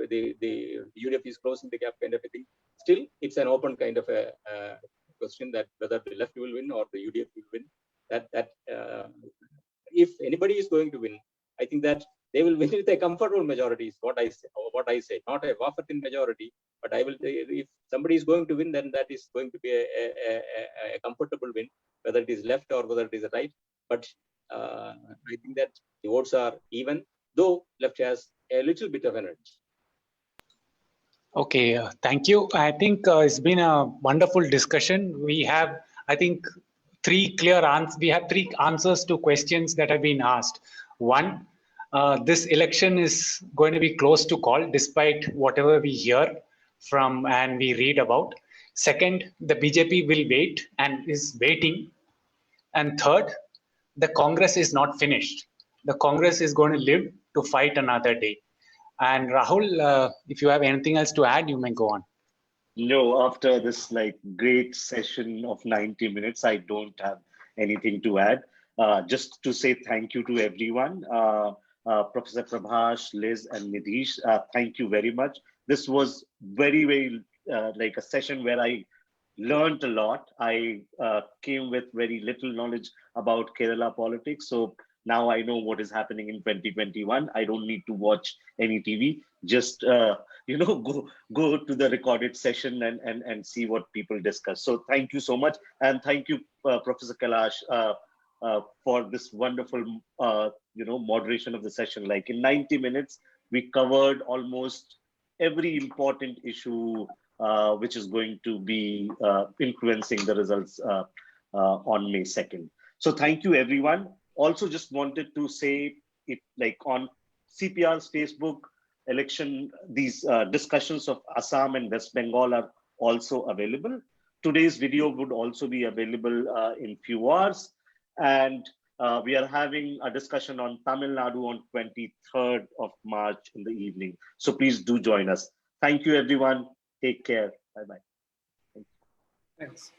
UDF is closing the gap kind of a thing. Still, it's an open kind of a question that whether the left will win or the UDF will win. That if anybody is going to win, I think that they will win with a comfortable majority. Is what I say, not a wafer-thin majority. But I will say, if somebody is going to win, then that is going to be a comfortable win, whether it is left or whether it is right. But I think that the votes are even, though left has a little bit of an edge. Okay, thank you. I think it's been a wonderful discussion. We have, I think, three clear answers. We have three answers to questions that have been asked. One, this election is going to be close to call, despite whatever we hear from and we read about. Second, the BJP will wait and is waiting. And third, the Congress is not finished. The Congress is going to live to fight another day. And Rahul, if you have anything else to add, you may go on. No, after this great session of 90 minutes, I don't have anything to add. Just to say thank you to everyone. Professor Prabhash, Liz, and Nidhish, thank you very much. This was very, very like a session where I learned a lot. I came with very little knowledge about Kerala politics. So now I know what is happening in 2021. I don't need to watch any TV. Just go to the recorded session and see what people discuss. So thank you so much, and thank you, Professor Kailash, for this wonderful moderation of the session. Like in 90 minutes, we covered almost every important issue which is going to be influencing the results on May 2nd. So thank you, everyone. Also, just wanted to say it on CPR's Facebook election, these discussions of Assam and West Bengal are also available. Today's video would also be available in few hours. And we are having a discussion on Tamil Nadu on 23rd of March in the evening. So please do join us. Thank you, everyone. Take care. Bye-bye. Thanks.